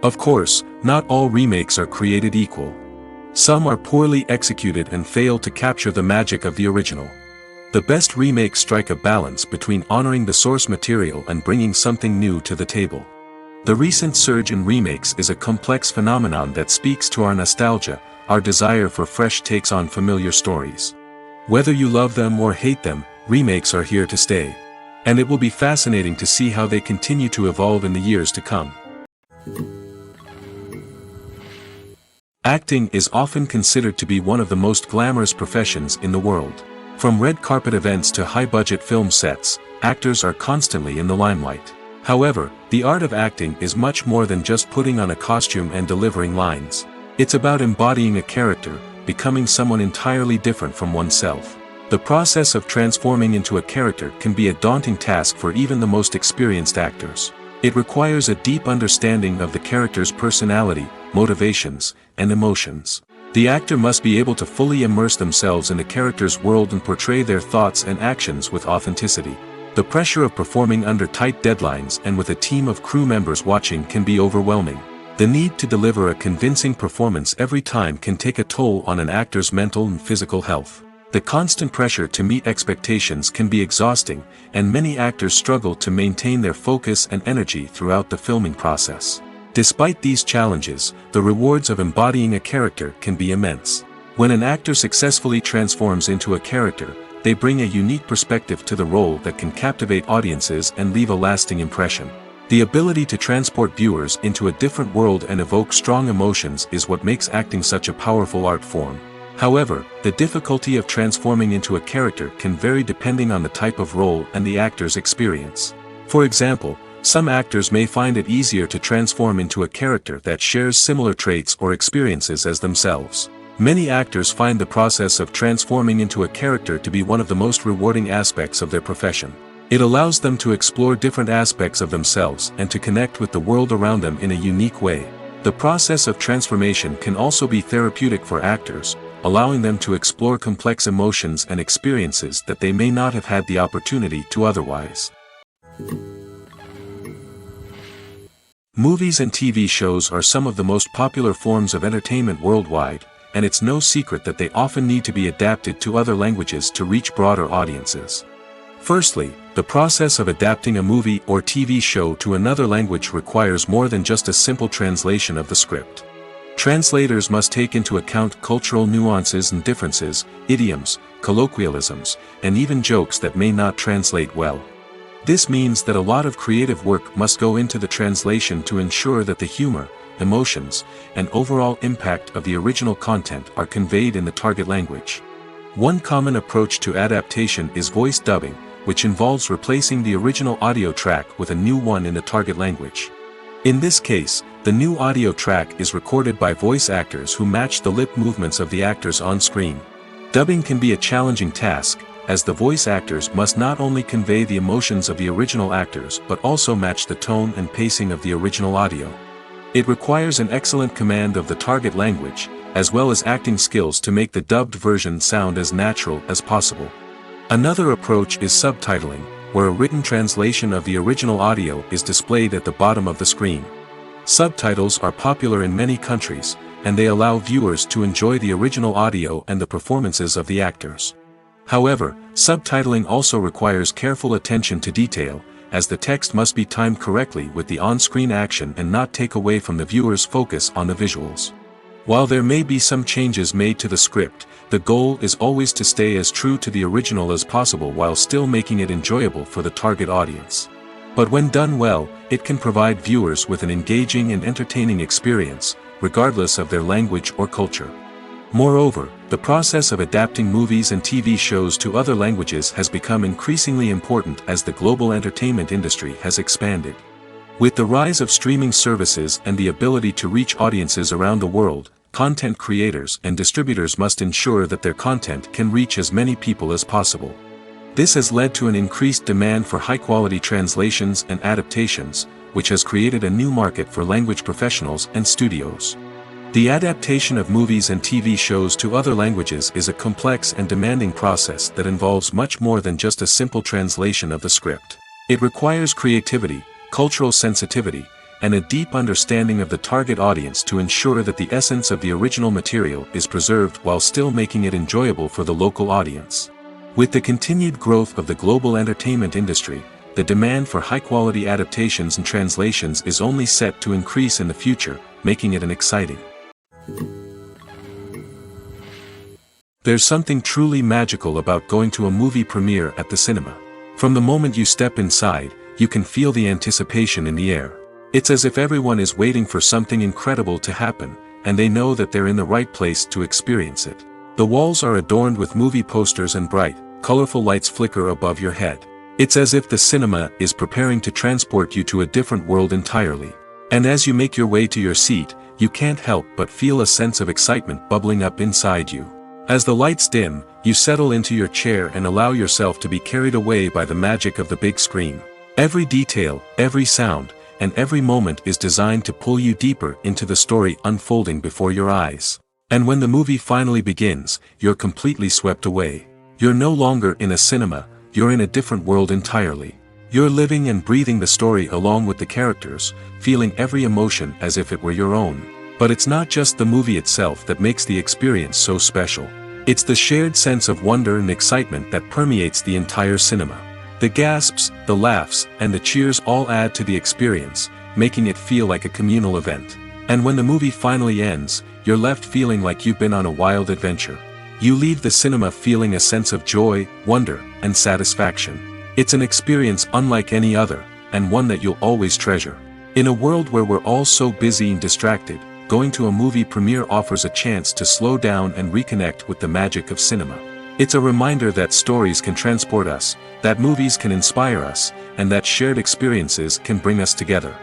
Of course, not all remakes are created equal. Some are poorly executed and fail to capture the magic of the original. The best remakes strike a balance between honoring the source material and bringing something new to the table. The recent surge in remakes is a complex phenomenon that speaks to our nostalgia, our desire for fresh takes on familiar stories. Whether you love them or hate them, remakes are here to stay. And it will be fascinating to see how they continue to evolve in the years to come. Acting is often considered to be one of the most glamorous professions in the world. From red carpet events to high-budget film sets, actors are constantly in the limelight. However, the art of acting is much more than just putting on a costume and delivering lines. It's about embodying a character, becoming someone entirely different from oneself. The process of transforming into a character can be a daunting task for even the most experienced actors. It requires a deep understanding of the character's personality, motivations, and emotions. The actor must be able to fully immerse themselves in the character's world and portray their thoughts and actions with authenticity. The pressure of performing under tight deadlines and with a team of crew members watching can be overwhelming. The need to deliver a convincing performance every time can take a toll on an actor's mental and physical health. The constant pressure to meet expectations can be exhausting, and many actors struggle to maintain their focus and energy throughout the filming process. Despite these challenges, the rewards of embodying a character can be immense. When an actor successfully transforms into a character, they bring a unique perspective to the role that can captivate audiences and leave a lasting impression. The ability to transport viewers into a different world and evoke strong emotions is what makes acting such a powerful art form. However, the difficulty of transforming into a character can vary depending on the type of role and the actor's experience. For example, some actors may find it easier to transform into a character that shares similar traits or experiences as themselves. Many actors find the process of transforming into a character to be one of the most rewarding aspects of their profession. It allows them to explore different aspects of themselves and to connect with the world around them in a unique way. The process of transformation can also be therapeutic for actors, allowing them to explore complex emotions and experiences that they may not have had the opportunity to otherwise. Movies and TV shows are some of the most popular forms of entertainment worldwide, and it's no secret that they often need to be adapted to other languages to reach broader audiences. Firstly, the process of adapting a movie or TV show to another language requires more than just a simple translation of the script. Translators must take into account cultural nuances and differences, idioms, colloquialisms, and even jokes that may not translate well. This means that a lot of creative work must go into the translation to ensure that the humor, emotions, and overall impact of the original content are conveyed in the target language. One common approach to adaptation is voice dubbing, which involves replacing the original audio track with a new one in the target language. In this case, the new audio track is recorded by voice actors who match the lip movements of the actors on screen. Dubbing can be a challenging task, as the voice actors must not only convey the emotions of the original actors but also match the tone and pacing of the original audio. It requires an excellent command of the target language, as well as acting skills to make the dubbed version sound as natural as possible. Another approach is subtitling, where a written translation of the original audio is displayed at the bottom of the screen. Subtitles are popular in many countries, and they allow viewers to enjoy the original audio and the performances of the actors. However, subtitling also requires careful attention to detail, as the text must be timed correctly with the on-screen action and not take away from the viewer's focus on the visuals. While there may be some changes made to the script, the goal is always to stay as true to the original as possible while still making it enjoyable for the target audience. But when done well, it can provide viewers with an engaging and entertaining experience, regardless of their language or culture. Moreover, the process of adapting movies and TV shows to other languages has become increasingly important as the global entertainment industry has expanded. With the rise of streaming services and the ability to reach audiences around the world, content creators and distributors must ensure that their content can reach as many people as possible. This has led to an increased demand for high-quality translations and adaptations, which has created a new market for language professionals and studios. The adaptation of movies and TV shows to other languages is a complex and demanding process that involves much more than just a simple translation of the script. It requires creativity, cultural sensitivity, and a deep understanding of the target audience to ensure that the essence of the original material is preserved while still making it enjoyable for the local audience. With the continued growth of the global entertainment industry, the demand for high-quality adaptations and translations is only set to increase in the future, making it an exciting. There's something truly magical about going to a movie premiere at the cinema. From the moment you step inside, you can feel the anticipation in the air. It's as if everyone is waiting for something incredible to happen, and they know that they're in the right place to experience it. The walls are adorned with movie posters and bright, colorful lights flicker above your head. It's as if the cinema is preparing to transport you to a different world entirely. And as you make your way to your seat, you can't help but feel a sense of excitement bubbling up inside you. As the lights dim, you settle into your chair and allow yourself to be carried away by the magic of the big screen. Every detail, every sound, and every moment is designed to pull you deeper into the story unfolding before your eyes. And when the movie finally begins, you're completely swept away. You're no longer in a cinema, you're in a different world entirely. You're living and breathing the story along with the characters, feeling every emotion as if it were your own. But it's not just the movie itself that makes the experience so special. It's the shared sense of wonder and excitement that permeates the entire cinema. The gasps, the laughs, and the cheers all add to the experience, making it feel like a communal event. And when the movie finally ends, you're left feeling like you've been on a wild adventure. You leave the cinema feeling a sense of joy, wonder, and satisfaction. It's an experience unlike any other, and one that you'll always treasure. In a world where we're all so busy and distracted, going to a movie premiere offers a chance to slow down and reconnect with the magic of cinema. It's a reminder that stories can transport us, that movies can inspire us, and that shared experiences can bring us together.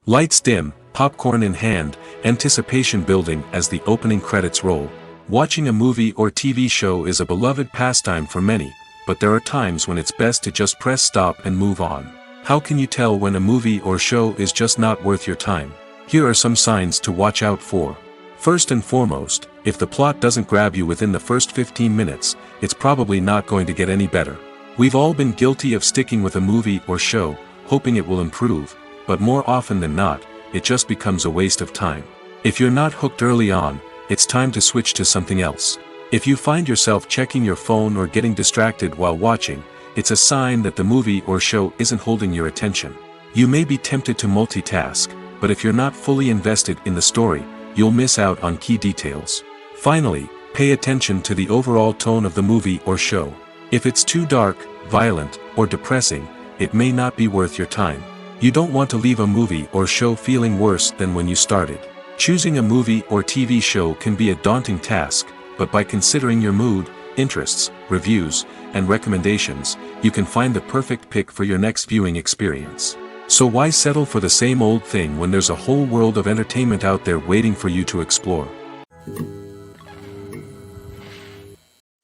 Lights dim, popcorn in hand, anticipation building as the opening credits roll. Watching a movie or TV show is a beloved pastime for many, but there are times when it's best to just press stop and move on. How can you tell when a movie or show is just not worth your time? Here are some signs to watch out for. First and foremost, if the plot doesn't grab you within the first 15 minutes, it's probably not going to get any better. We've all been guilty of sticking with a movie or show, hoping it will improve, but more often than not, it just becomes a waste of time. If you're not hooked early on, it's time to switch to something else. If you find yourself checking your phone or getting distracted while watching, it's a sign that the movie or show isn't holding your attention. You may be tempted to multitask, but if you're not fully invested in the story, you'll miss out on key details. Finally, pay attention to the overall tone of the movie or show. If it's too dark, violent, or depressing, it may not be worth your time. You don't want to leave a movie or show feeling worse than when you started. Choosing a movie or TV show can be a daunting task, but by considering your mood, interests, reviews, and recommendations, you can find the perfect pick for your next viewing experience. So why settle for the same old thing when there's a whole world of entertainment out there waiting for you to explore?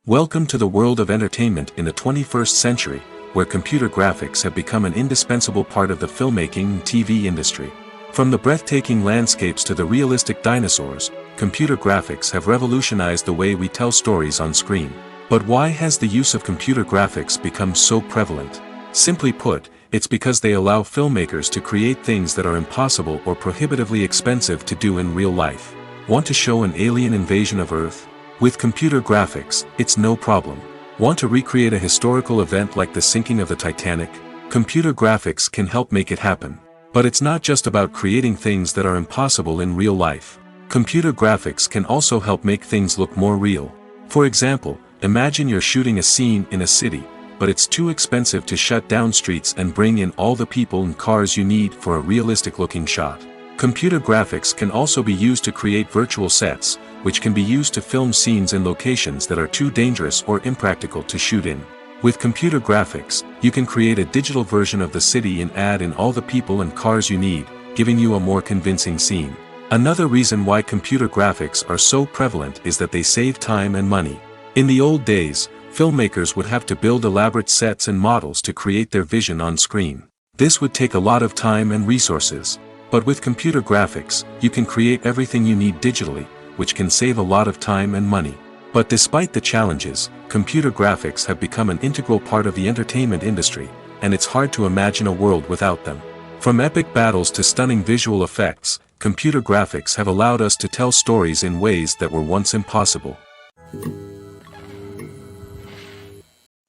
Welcome to the world of entertainment in the 21st century, where computer graphics have become an indispensable part of the filmmaking and TV industry. From the breathtaking landscapes to the realistic dinosaurs, computer graphics have revolutionized the way we tell stories on screen. But why has the use of computer graphics become so prevalent? Simply put, it's because they allow filmmakers to create things that are impossible or prohibitively expensive to do in real life. Want to show an alien invasion of Earth? With computer graphics, it's no problem. Want to recreate a historical event like the sinking of the Titanic? Computer graphics can help make it happen. But it's not just about creating things that are impossible in real life. Computer graphics can also help make things look more real. For example, imagine you're shooting a scene in a city, but it's too expensive to shut down streets and bring in all the people and cars you need for a realistic-looking shot. Computer graphics can also be used to create virtual sets, which can be used to film scenes in locations that are too dangerous or impractical to shoot in. With computer graphics, you can create a digital version of the city and add in all the people and cars you need, giving you a more convincing scene. Another reason why computer graphics are so prevalent is that they save time and money. In the old days, filmmakers would have to build elaborate sets and models to create their vision on screen. This would take a lot of time and resources. But with computer graphics, you can create everything you need digitally, which can save a lot of time and money. But despite the challenges, computer graphics have become an integral part of the entertainment industry, and it's hard to imagine a world without them. From epic battles to stunning visual effects, computer graphics have allowed us to tell stories in ways that were once impossible.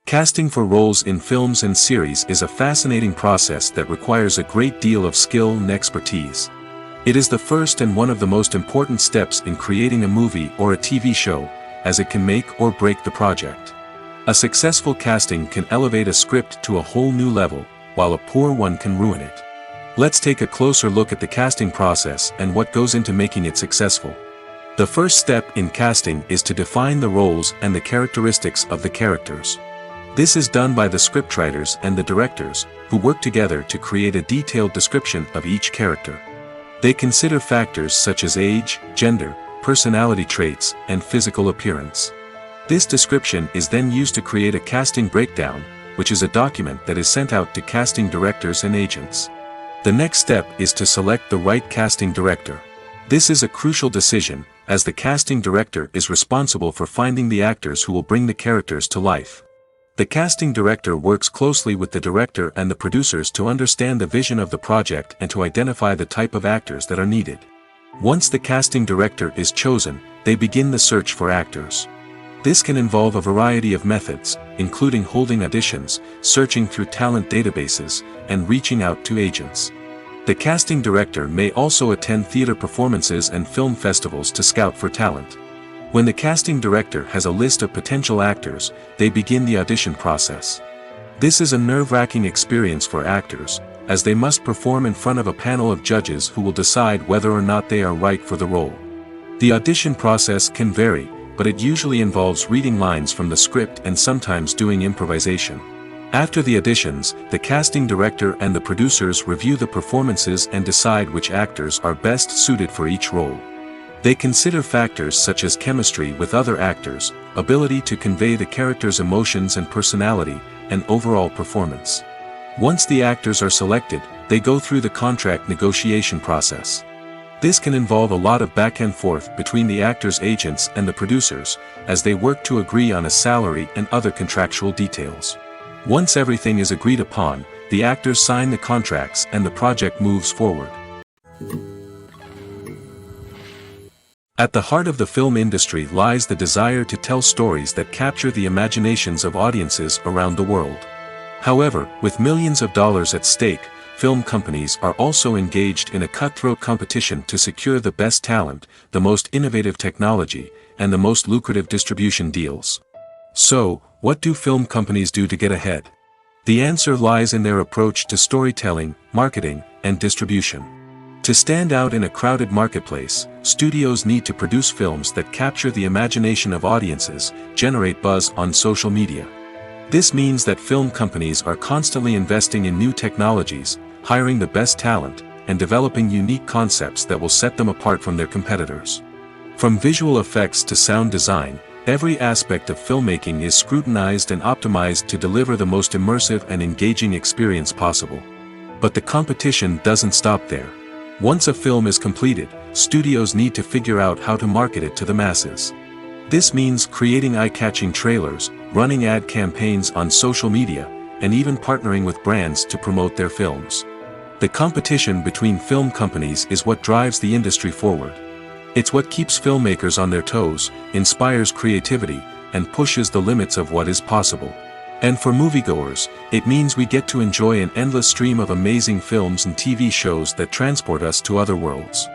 Casting for roles in films and series is a fascinating process that requires a great deal of skill and expertise. It is the first and one of the most important steps in creating a movie or a TV show, as it can make or break the project. A successful casting can elevate a script to a whole new level, while a poor one can ruin it. Let's take a closer look at the casting process and what goes into making it successful. The first step in casting is to define the roles and the characteristics of the characters. This is done by the scriptwriters and the directors, who work together to create a detailed description of each character. They consider factors such as age, gender, personality traits, and physical appearance. This description is then used to create a casting breakdown, which is a document that is sent out to casting directors and agents. The next step is to select the right casting director. This is a crucial decision, as the casting director is responsible for finding the actors who will bring the characters to life. The casting director works closely with the director and the producers to understand the vision of the project and to identify the type of actors that are needed. Once the casting director is chosen, they begin the search for actors. This can involve a variety of methods, including holding auditions, searching through talent databases, and reaching out to agents. The casting director may also attend theater performances and film festivals to scout for talent. When the casting director has a list of potential actors, they begin the audition process. This is a nerve-wracking experience for actors, as they must perform in front of a panel of judges who will decide whether or not they are right for the role. The audition process can vary, but it usually involves reading lines from the script and sometimes doing improvisation. After the auditions, the casting director and the producers review the performances and decide which actors are best suited for each role. They consider factors such as chemistry with other actors, ability to convey the character's emotions and personality, and overall performance. Once the actors are selected, they go through the contract negotiation process. This can involve a lot of back and forth between the actors' agents and the producers, as they work to agree on a salary and other contractual details. Once everything is agreed upon, the actors sign the contracts and the project moves forward. At the heart of the film industry lies the desire to tell stories that capture the imaginations of audiences around the world. However, with millions of dollars at stake, film companies are also engaged in a cutthroat competition to secure the best talent, the most innovative technology, and the most lucrative distribution deals. So, what do film companies do to get ahead? The answer lies in their approach to storytelling, marketing, and distribution. To stand out in a crowded marketplace, studios need to produce films that capture the imagination of audiences, generate buzz on social media. This means that film companies are constantly investing in new technologies, hiring the best talent, and developing unique concepts that will set them apart from their competitors. From visual effects to sound design, every aspect of filmmaking is scrutinized and optimized to deliver the most immersive and engaging experience possible. But the competition doesn't stop there. Once a film is completed, studios need to figure out how to market it to the masses. This means creating eye-catching trailers, running ad campaigns on social media, and even partnering with brands to promote their films. The competition between film companies is what drives the industry forward. It's what keeps filmmakers on their toes, inspires creativity, and pushes the limits of what is possible. And for moviegoers, it means we get to enjoy an endless stream of amazing films and TV shows that transport us to other worlds.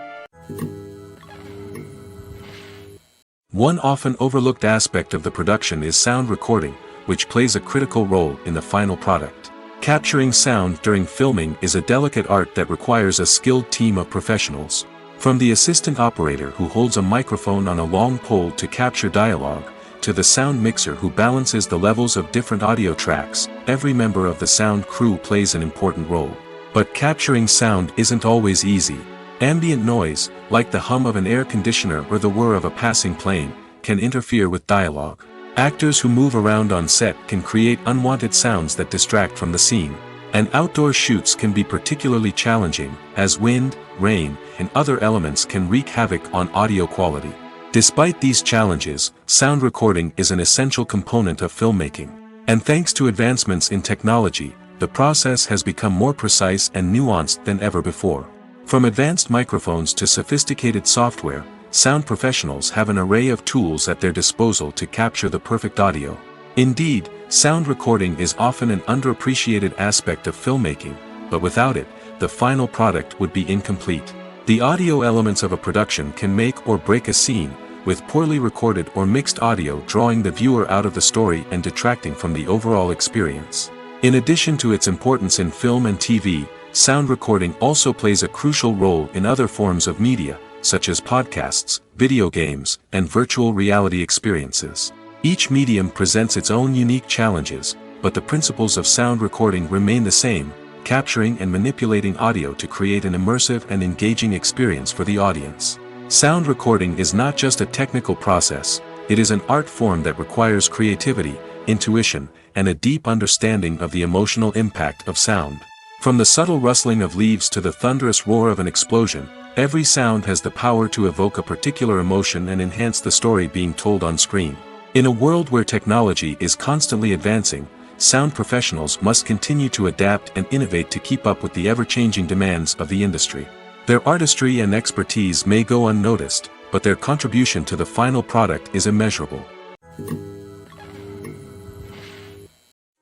One often overlooked aspect of the production is sound recording, which plays a critical role in the final product. Capturing sound during filming is a delicate art that requires a skilled team of professionals. From the assistant operator who holds a microphone on a long pole to capture dialogue, to the sound mixer who balances the levels of different audio tracks, every member of the sound crew plays an important role. But capturing sound isn't always easy. Ambient noise, like the hum of an air conditioner or the whir of a passing plane, can interfere with dialogue. Actors who move around on set can create unwanted sounds that distract from the scene. And outdoor shoots can be particularly challenging, as wind, rain, and other elements can wreak havoc on audio quality. Despite these challenges, sound recording is an essential component of filmmaking. And thanks to advancements in technology, the process has become more precise and nuanced than ever before. From advanced microphones to sophisticated software, sound professionals have an array of tools at their disposal to capture the perfect audio. Indeed, sound recording is often an underappreciated aspect of filmmaking, but without it, the final product would be incomplete. The audio elements of a production can make or break a scene, with poorly recorded or mixed audio drawing the viewer out of the story and detracting from the overall experience. In addition to its importance in film and TV, sound recording also plays a crucial role in other forms of media, such as podcasts, video games, and virtual reality experiences. Each medium presents its own unique challenges, but the principles of sound recording remain the same, capturing and manipulating audio to create an immersive and engaging experience for the audience. Sound recording is not just a technical process, it is an art form that requires creativity, intuition, and a deep understanding of the emotional impact of sound. From the subtle rustling of leaves to the thunderous roar of an explosion, every sound has the power to evoke a particular emotion and enhance the story being told on screen. In a world where technology is constantly advancing, sound professionals must continue to adapt and innovate to keep up with the ever-changing demands of the industry. Their artistry and expertise may go unnoticed, but their contribution to the final product is immeasurable.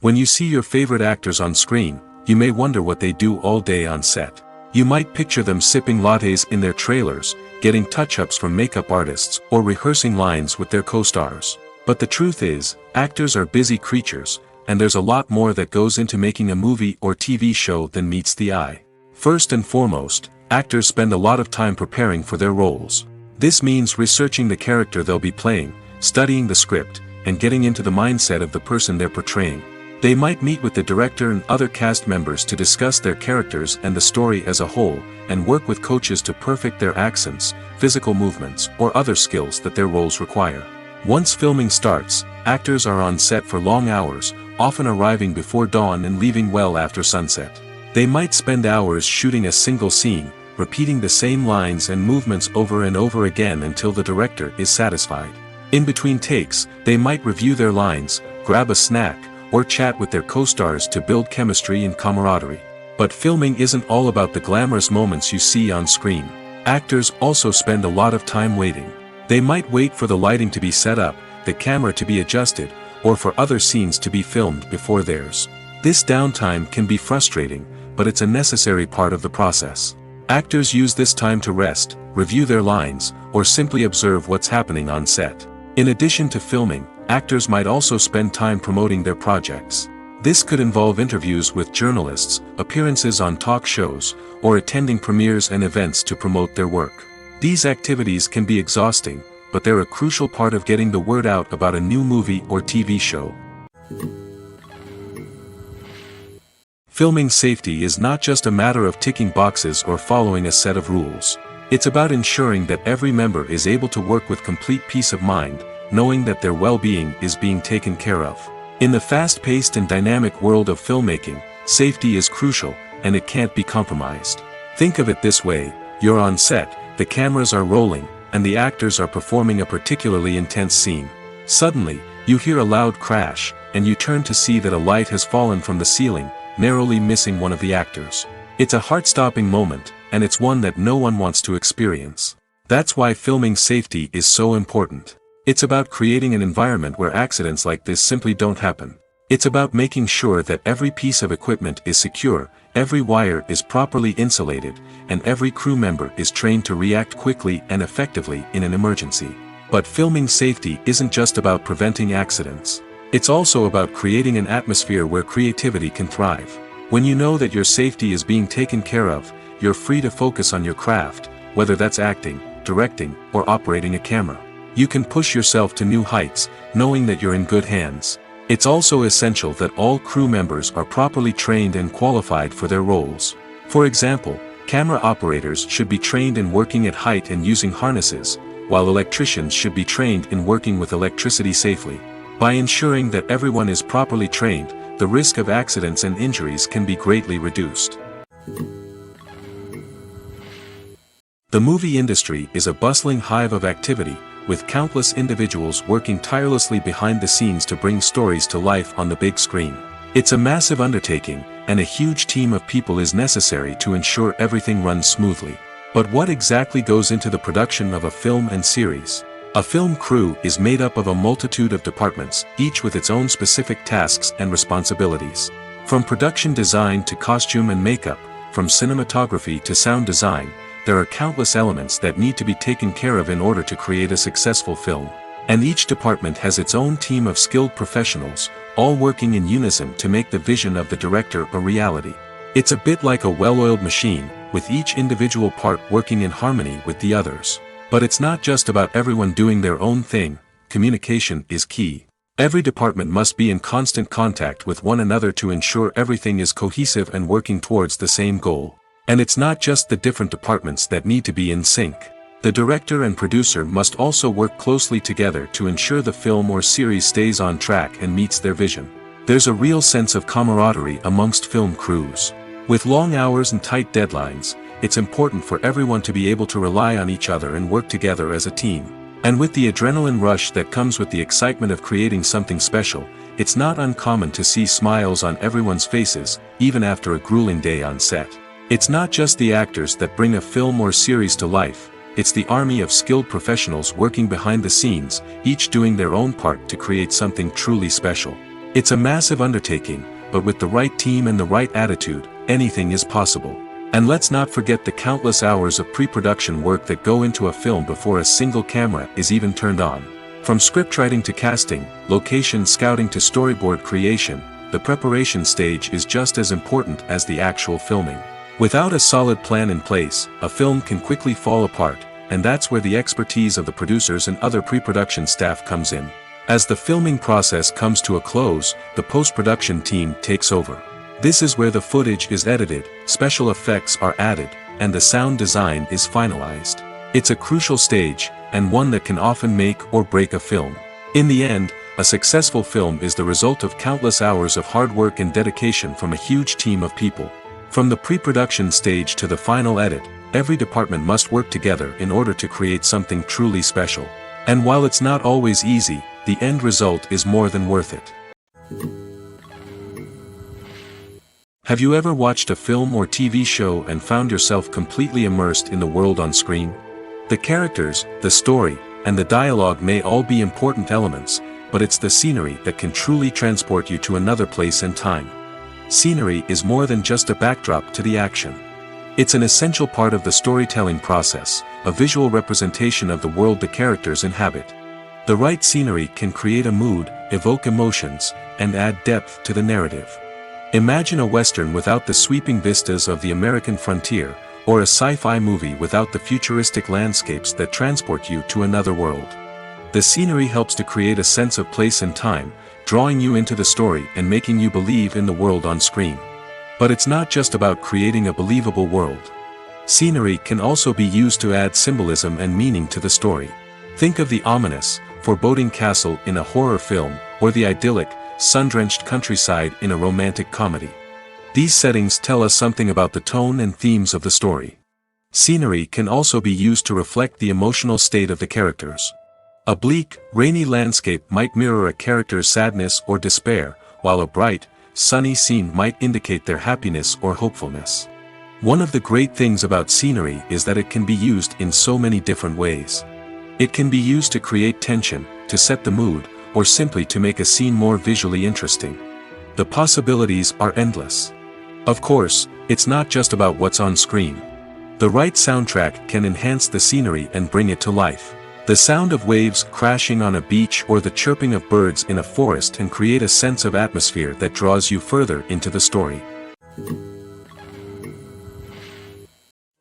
When you see your favorite actors on screen, you may wonder what they do all day on set. You might picture them sipping lattes in their trailers, getting touch-ups from makeup artists, or rehearsing lines with their co-stars. But the truth is, actors are busy creatures, and there's a lot more that goes into making a movie or TV show than meets the eye. First and foremost, actors spend a lot of time preparing for their roles. This means researching the character they'll be playing, studying the script, and getting into the mindset of the person they're portraying. They might meet with the director and other cast members to discuss their characters and the story as a whole, and work with coaches to perfect their accents, physical movements, or other skills that their roles require. Once filming starts, actors are on set for long hours, often arriving before dawn and leaving well after sunset. They might spend hours shooting a single scene, repeating the same lines and movements over and over again until the director is satisfied. In between takes, they might review their lines, grab a snack, or chat with their co-stars to build chemistry and camaraderie. But filming isn't all about the glamorous moments you see on screen. Actors also spend a lot of time waiting. They might wait for the lighting to be set up, the camera to be adjusted, or for other scenes to be filmed before theirs. This downtime can be frustrating, but it's a necessary part of the process. Actors use this time to rest, review their lines, or simply observe what's happening on set. In addition to filming, actors might also spend time promoting their projects. This could involve interviews with journalists, appearances on talk shows, or attending premieres and events to promote their work. These activities can be exhausting, but they're a crucial part of getting the word out about a new movie or TV show. Filming safety is not just a matter of ticking boxes or following a set of rules. It's about ensuring that every member is able to work with complete peace of mind, knowing that their well-being is being taken care of. In the fast-paced and dynamic world of filmmaking, safety is crucial, and it can't be compromised. Think of it this way: you're on set, the cameras are rolling, and the actors are performing a particularly intense scene. Suddenly, you hear a loud crash, and you turn to see that a light has fallen from the ceiling, narrowly missing one of the actors. It's a heart-stopping moment, and it's one that no one wants to experience. That's why filming safety is so important. It's about creating an environment where accidents like this simply don't happen. It's about making sure that every piece of equipment is secure, every wire is properly insulated, and every crew member is trained to react quickly and effectively in an emergency. But filming safety isn't just about preventing accidents. It's also about creating an atmosphere where creativity can thrive. When you know that your safety is being taken care of, you're free to focus on your craft, whether that's acting, directing, or operating a camera. You can push yourself to new heights, knowing that you're in good hands. It's also essential that all crew members are properly trained and qualified for their roles. For example, camera operators should be trained in working at height and using harnesses, while electricians should be trained in working with electricity safely. By ensuring that everyone is properly trained, the risk of accidents and injuries can be greatly reduced. The movie industry is a bustling hive of activity, with countless individuals working tirelessly behind the scenes to bring stories to life on the big screen. It's a massive undertaking, and a huge team of people is necessary to ensure everything runs smoothly. But what exactly goes into the production of a film and series? A film crew is made up of a multitude of departments, each with its own specific tasks and responsibilities. From production design to costume and makeup, from cinematography to sound design, there are countless elements that need to be taken care of in order to create a successful film. And each department has its own team of skilled professionals, all working in unison to make the vision of the director a reality. It's a bit like a well-oiled machine, with each individual part working in harmony with the others. But it's not just about everyone doing their own thing. Communication is key. Every department must be in constant contact with one another to ensure everything is cohesive and working towards the same goal. And it's not just the different departments that need to be in sync. The director and producer must also work closely together to ensure the film or series stays on track and meets their vision. There's a real sense of camaraderie amongst film crews. With long hours and tight deadlines, it's important for everyone to be able to rely on each other and work together as a team. And with the adrenaline rush that comes with the excitement of creating something special, it's not uncommon to see smiles on everyone's faces, even after a grueling day on set. It's not just the actors that bring a film or series to life, it's the army of skilled professionals working behind the scenes, each doing their own part to create something truly special. It's a massive undertaking, but with the right team and the right attitude, anything is possible. And let's not forget the countless hours of pre-production work that go into a film before a single camera is even turned on. From scriptwriting to casting, location scouting to storyboard creation, the preparation stage is just as important as the actual filming. Without a solid plan in place, a film can quickly fall apart, and that's where the expertise of the producers and other pre-production staff comes in. As the filming process comes to a close, the post-production team takes over. This is where the footage is edited, special effects are added, and the sound design is finalized. It's a crucial stage, and one that can often make or break a film. In the end, a successful film is the result of countless hours of hard work and dedication from a huge team of people. From the pre-production stage to the final edit, every department must work together in order to create something truly special. And while it's not always easy, the end result is more than worth it. Have you ever watched a film or TV show and found yourself completely immersed in the world on screen? The characters, the story, and the dialogue may all be important elements, but it's the scenery that can truly transport you to another place and time. Scenery is more than just a backdrop to the action. It's an essential part of the storytelling process, a visual representation of the world the characters inhabit. The right scenery can create a mood, evoke emotions, and add depth to the narrative. Imagine a Western without the sweeping vistas of the American frontier, or a sci-fi movie without the futuristic landscapes that transport you to another world. The scenery helps to create a sense of place and time, drawing you into the story and making you believe in the world on screen. But it's not just about creating a believable world. Scenery can also be used to add symbolism and meaning to the story. Think of the ominous, foreboding castle in a horror film, or the idyllic, sun-drenched countryside in a romantic comedy. These settings tell us something about the tone and themes of the story. Scenery can also be used to reflect the emotional state of the characters. A bleak, rainy landscape might mirror a character's sadness or despair, while a bright, sunny scene might indicate their happiness or hopefulness. One of the great things about scenery is that it can be used in so many different ways. It can be used to create tension, to set the mood, or simply to make a scene more visually interesting. The possibilities are endless. Of course, it's not just about what's on screen. The right soundtrack can enhance the scenery and bring it to life. The sound of waves crashing on a beach or the chirping of birds in a forest can create a sense of atmosphere that draws you further into the story.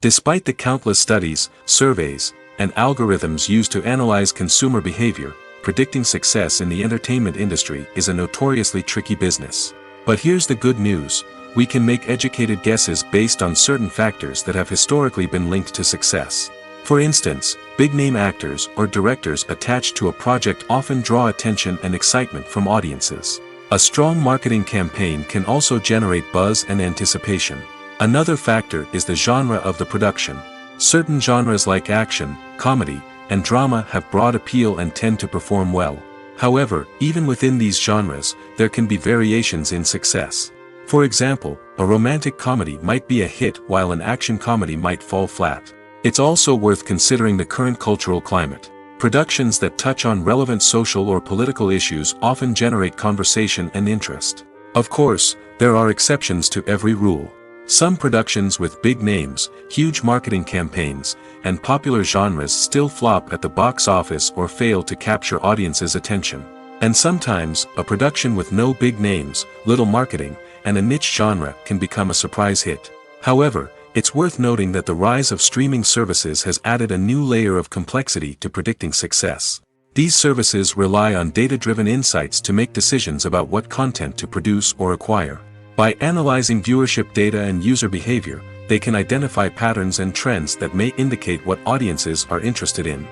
Despite the countless studies, surveys, and algorithms used to analyze consumer behavior, predicting success in the entertainment industry is a notoriously tricky business. But here's the good news: we can make educated guesses based on certain factors that have historically been linked to success. For instance, big-name actors or directors attached to a project often draw attention and excitement from audiences. A strong marketing campaign can also generate buzz and anticipation. Another factor is the genre of the production. Certain genres like action, comedy, and drama have broad appeal and tend to perform well. However, even within these genres, there can be variations in success. For example, a romantic comedy might be a hit while an action comedy might fall flat. It's also worth considering the current cultural climate. Productions that touch on relevant social or political issues often generate conversation and interest. Of course, there are exceptions to every rule. Some productions with big names, huge marketing campaigns, and popular genres still flop at the box office or fail to capture audiences' attention. And sometimes, a production with no big names, little marketing, and a niche genre can become a surprise hit. However, it's worth noting that the rise of streaming services has added a new layer of complexity to predicting success. These services rely on data-driven insights to make decisions about what content to produce or acquire. By analyzing viewership data and user behavior, they can identify patterns and trends that may indicate what audiences are interested in.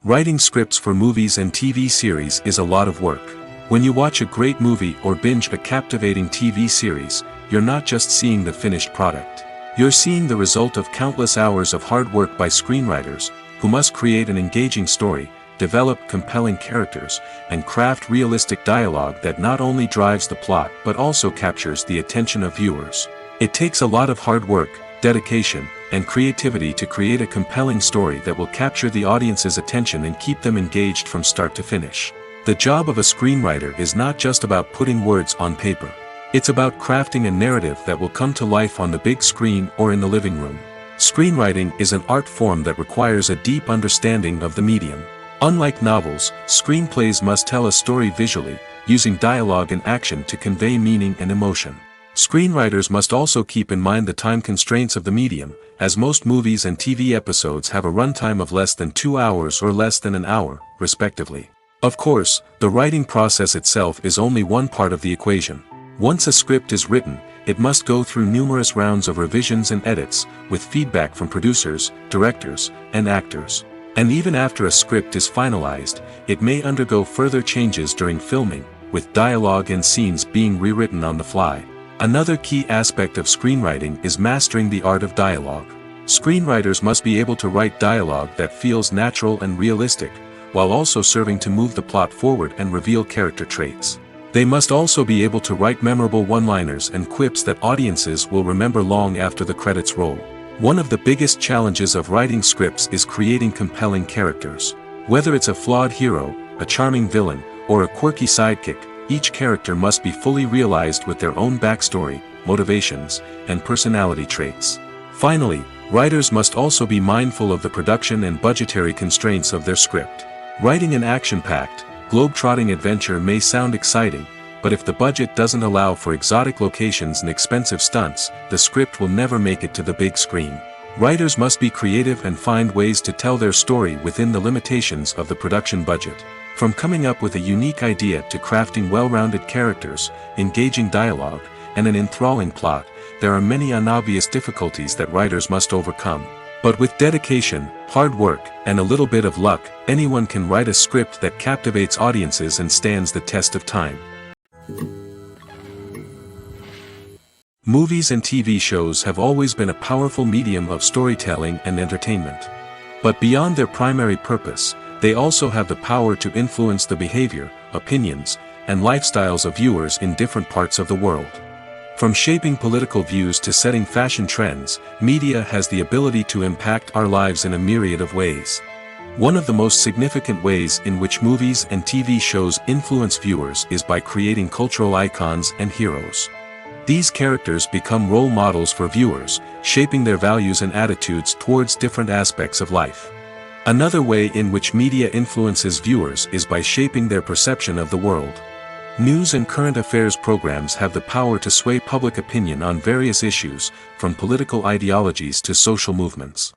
Writing scripts for movies and TV series is a lot of work. When you watch a great movie or binge a captivating TV series, you're not just seeing the finished product. You're seeing the result of countless hours of hard work by screenwriters, who must create an engaging story, develop compelling characters, and craft realistic dialogue that not only drives the plot but also captures the attention of viewers. It takes a lot of hard work, dedication, and creativity to create a compelling story that will capture the audience's attention and keep them engaged from start to finish. The job of a screenwriter is not just about putting words on paper. It's about crafting a narrative that will come to life on the big screen or in the living room. Screenwriting is an art form that requires a deep understanding of the medium. Unlike novels, screenplays must tell a story visually, using dialogue and action to convey meaning and emotion. Screenwriters must also keep in mind the time constraints of the medium, as most movies and TV episodes have a runtime of less than 2 hours or less than an hour, respectively. Of course, the writing process itself is only one part of the equation. Once a script is written, it must go through numerous rounds of revisions and edits, with feedback from producers, directors, and actors. And even after a script is finalized, it may undergo further changes during filming, with dialogue and scenes being rewritten on the fly. Another key aspect of screenwriting is mastering the art of dialogue. Screenwriters must be able to write dialogue that feels natural and realistic, while also serving to move the plot forward and reveal character traits. They must also be able to write memorable one-liners and quips that audiences will remember long after the credits roll. One of the biggest challenges of writing scripts is creating compelling characters. Whether it's a flawed hero, a charming villain, or a quirky sidekick, each character must be fully realized with their own backstory, motivations, and personality traits. Finally, writers must also be mindful of the production and budgetary constraints of their script. Writing an action-packed, globe-trotting adventure may sound exciting, but if the budget doesn't allow for exotic locations and expensive stunts, the script will never make it to the big screen. Writers must be creative and find ways to tell their story within the limitations of the production budget. From coming up with a unique idea to crafting well-rounded characters, engaging dialogue, and an enthralling plot, there are many unobvious difficulties that writers must overcome. But with dedication, hard work, and a little bit of luck, anyone can write a script that captivates audiences and stands the test of time. Movies and TV shows have always been a powerful medium of storytelling and entertainment. But beyond their primary purpose, they also have the power to influence the behavior, opinions, and lifestyles of viewers in different parts of the world. From shaping political views to setting fashion trends, media has the ability to impact our lives in a myriad of ways. One of the most significant ways in which movies and TV shows influence viewers is by creating cultural icons and heroes. These characters become role models for viewers, shaping their values and attitudes towards different aspects of life. Another way in which media influences viewers is by shaping their perception of the world. News and current affairs programs have the power to sway public opinion on various issues, from political ideologies to social movements.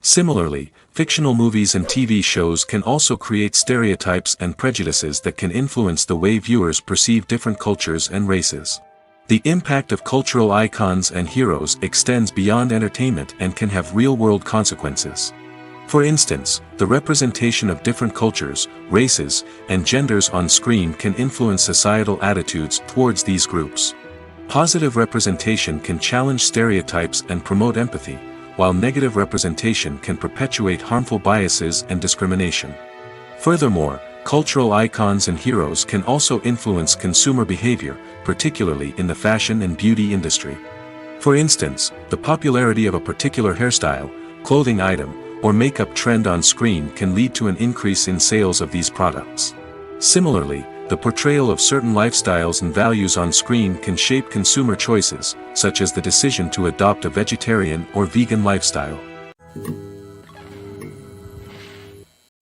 Similarly, fictional movies and TV shows can also create stereotypes and prejudices that can influence the way viewers perceive different cultures and races. The impact of cultural icons and heroes extends beyond entertainment and can have real-world consequences. For instance, the representation of different cultures, races, and genders on screen can influence societal attitudes towards these groups. Positive representation can challenge stereotypes and promote empathy, while negative representation can perpetuate harmful biases and discrimination. Furthermore, cultural icons and heroes can also influence consumer behavior, particularly in the fashion and beauty industry. For instance, the popularity of a particular hairstyle, clothing item, or makeup trend on screen can lead to an increase in sales of these products. Similarly, the portrayal of certain lifestyles and values on screen can shape consumer choices, such as the decision to adopt a vegetarian or vegan lifestyle.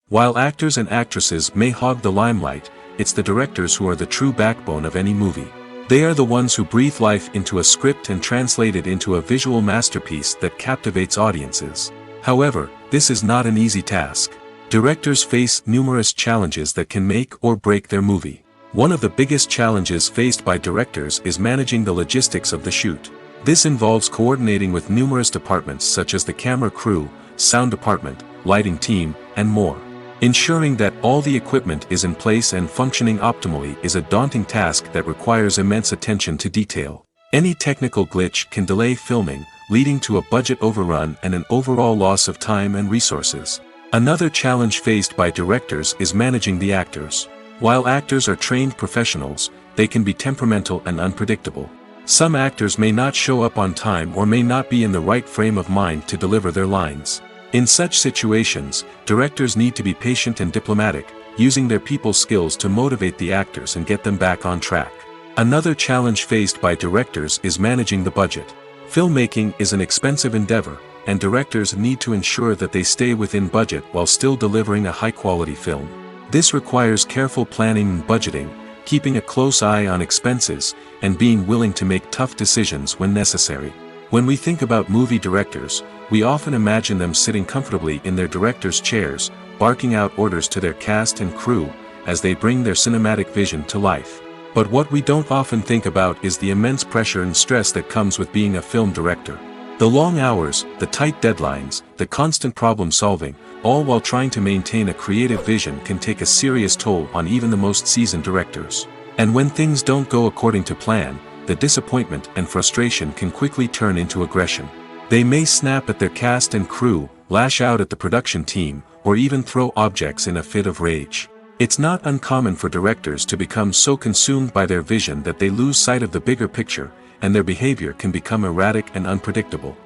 While actors and actresses may hog the limelight, it's the directors who are the true backbone of any movie. They are the ones who breathe life into a script and translate it into a visual masterpiece that captivates audiences. However, this is not an easy task. Directors face numerous challenges that can make or break their movie. One of the biggest challenges faced by directors is managing the logistics of the shoot. This involves coordinating with numerous departments such as the camera crew, sound department, lighting team, and more. Ensuring that all the equipment is in place and functioning optimally is a daunting task that requires immense attention to detail. Any technical glitch can delay filming, leading to a budget overrun and an overall loss of time and resources. Another challenge faced by directors is managing the actors. While actors are trained professionals, they can be temperamental and unpredictable. Some actors may not show up on time or may not be in the right frame of mind to deliver their lines. In such situations, directors need to be patient and diplomatic, using their people skills to motivate the actors and get them back on track. Another challenge faced by directors is managing the budget. Filmmaking is an expensive endeavor, and directors need to ensure that they stay within budget while still delivering a high-quality film. This requires careful planning and budgeting, keeping a close eye on expenses, and being willing to make tough decisions when necessary. When we think about movie directors, we often imagine them sitting comfortably in their director's chairs, barking out orders to their cast and crew, as they bring their cinematic vision to life. But what we don't often think about is the immense pressure and stress that comes with being a film director. The long hours, the tight deadlines, the constant problem solving, all while trying to maintain a creative vision can take a serious toll on even the most seasoned directors. And when things don't go according to plan, the disappointment and frustration can quickly turn into aggression. They may snap at their cast and crew, lash out at the production team, or even throw objects in a fit of rage. It's not uncommon for directors to become so consumed by their vision that they lose sight of the bigger picture, and their behavior can become erratic and unpredictable.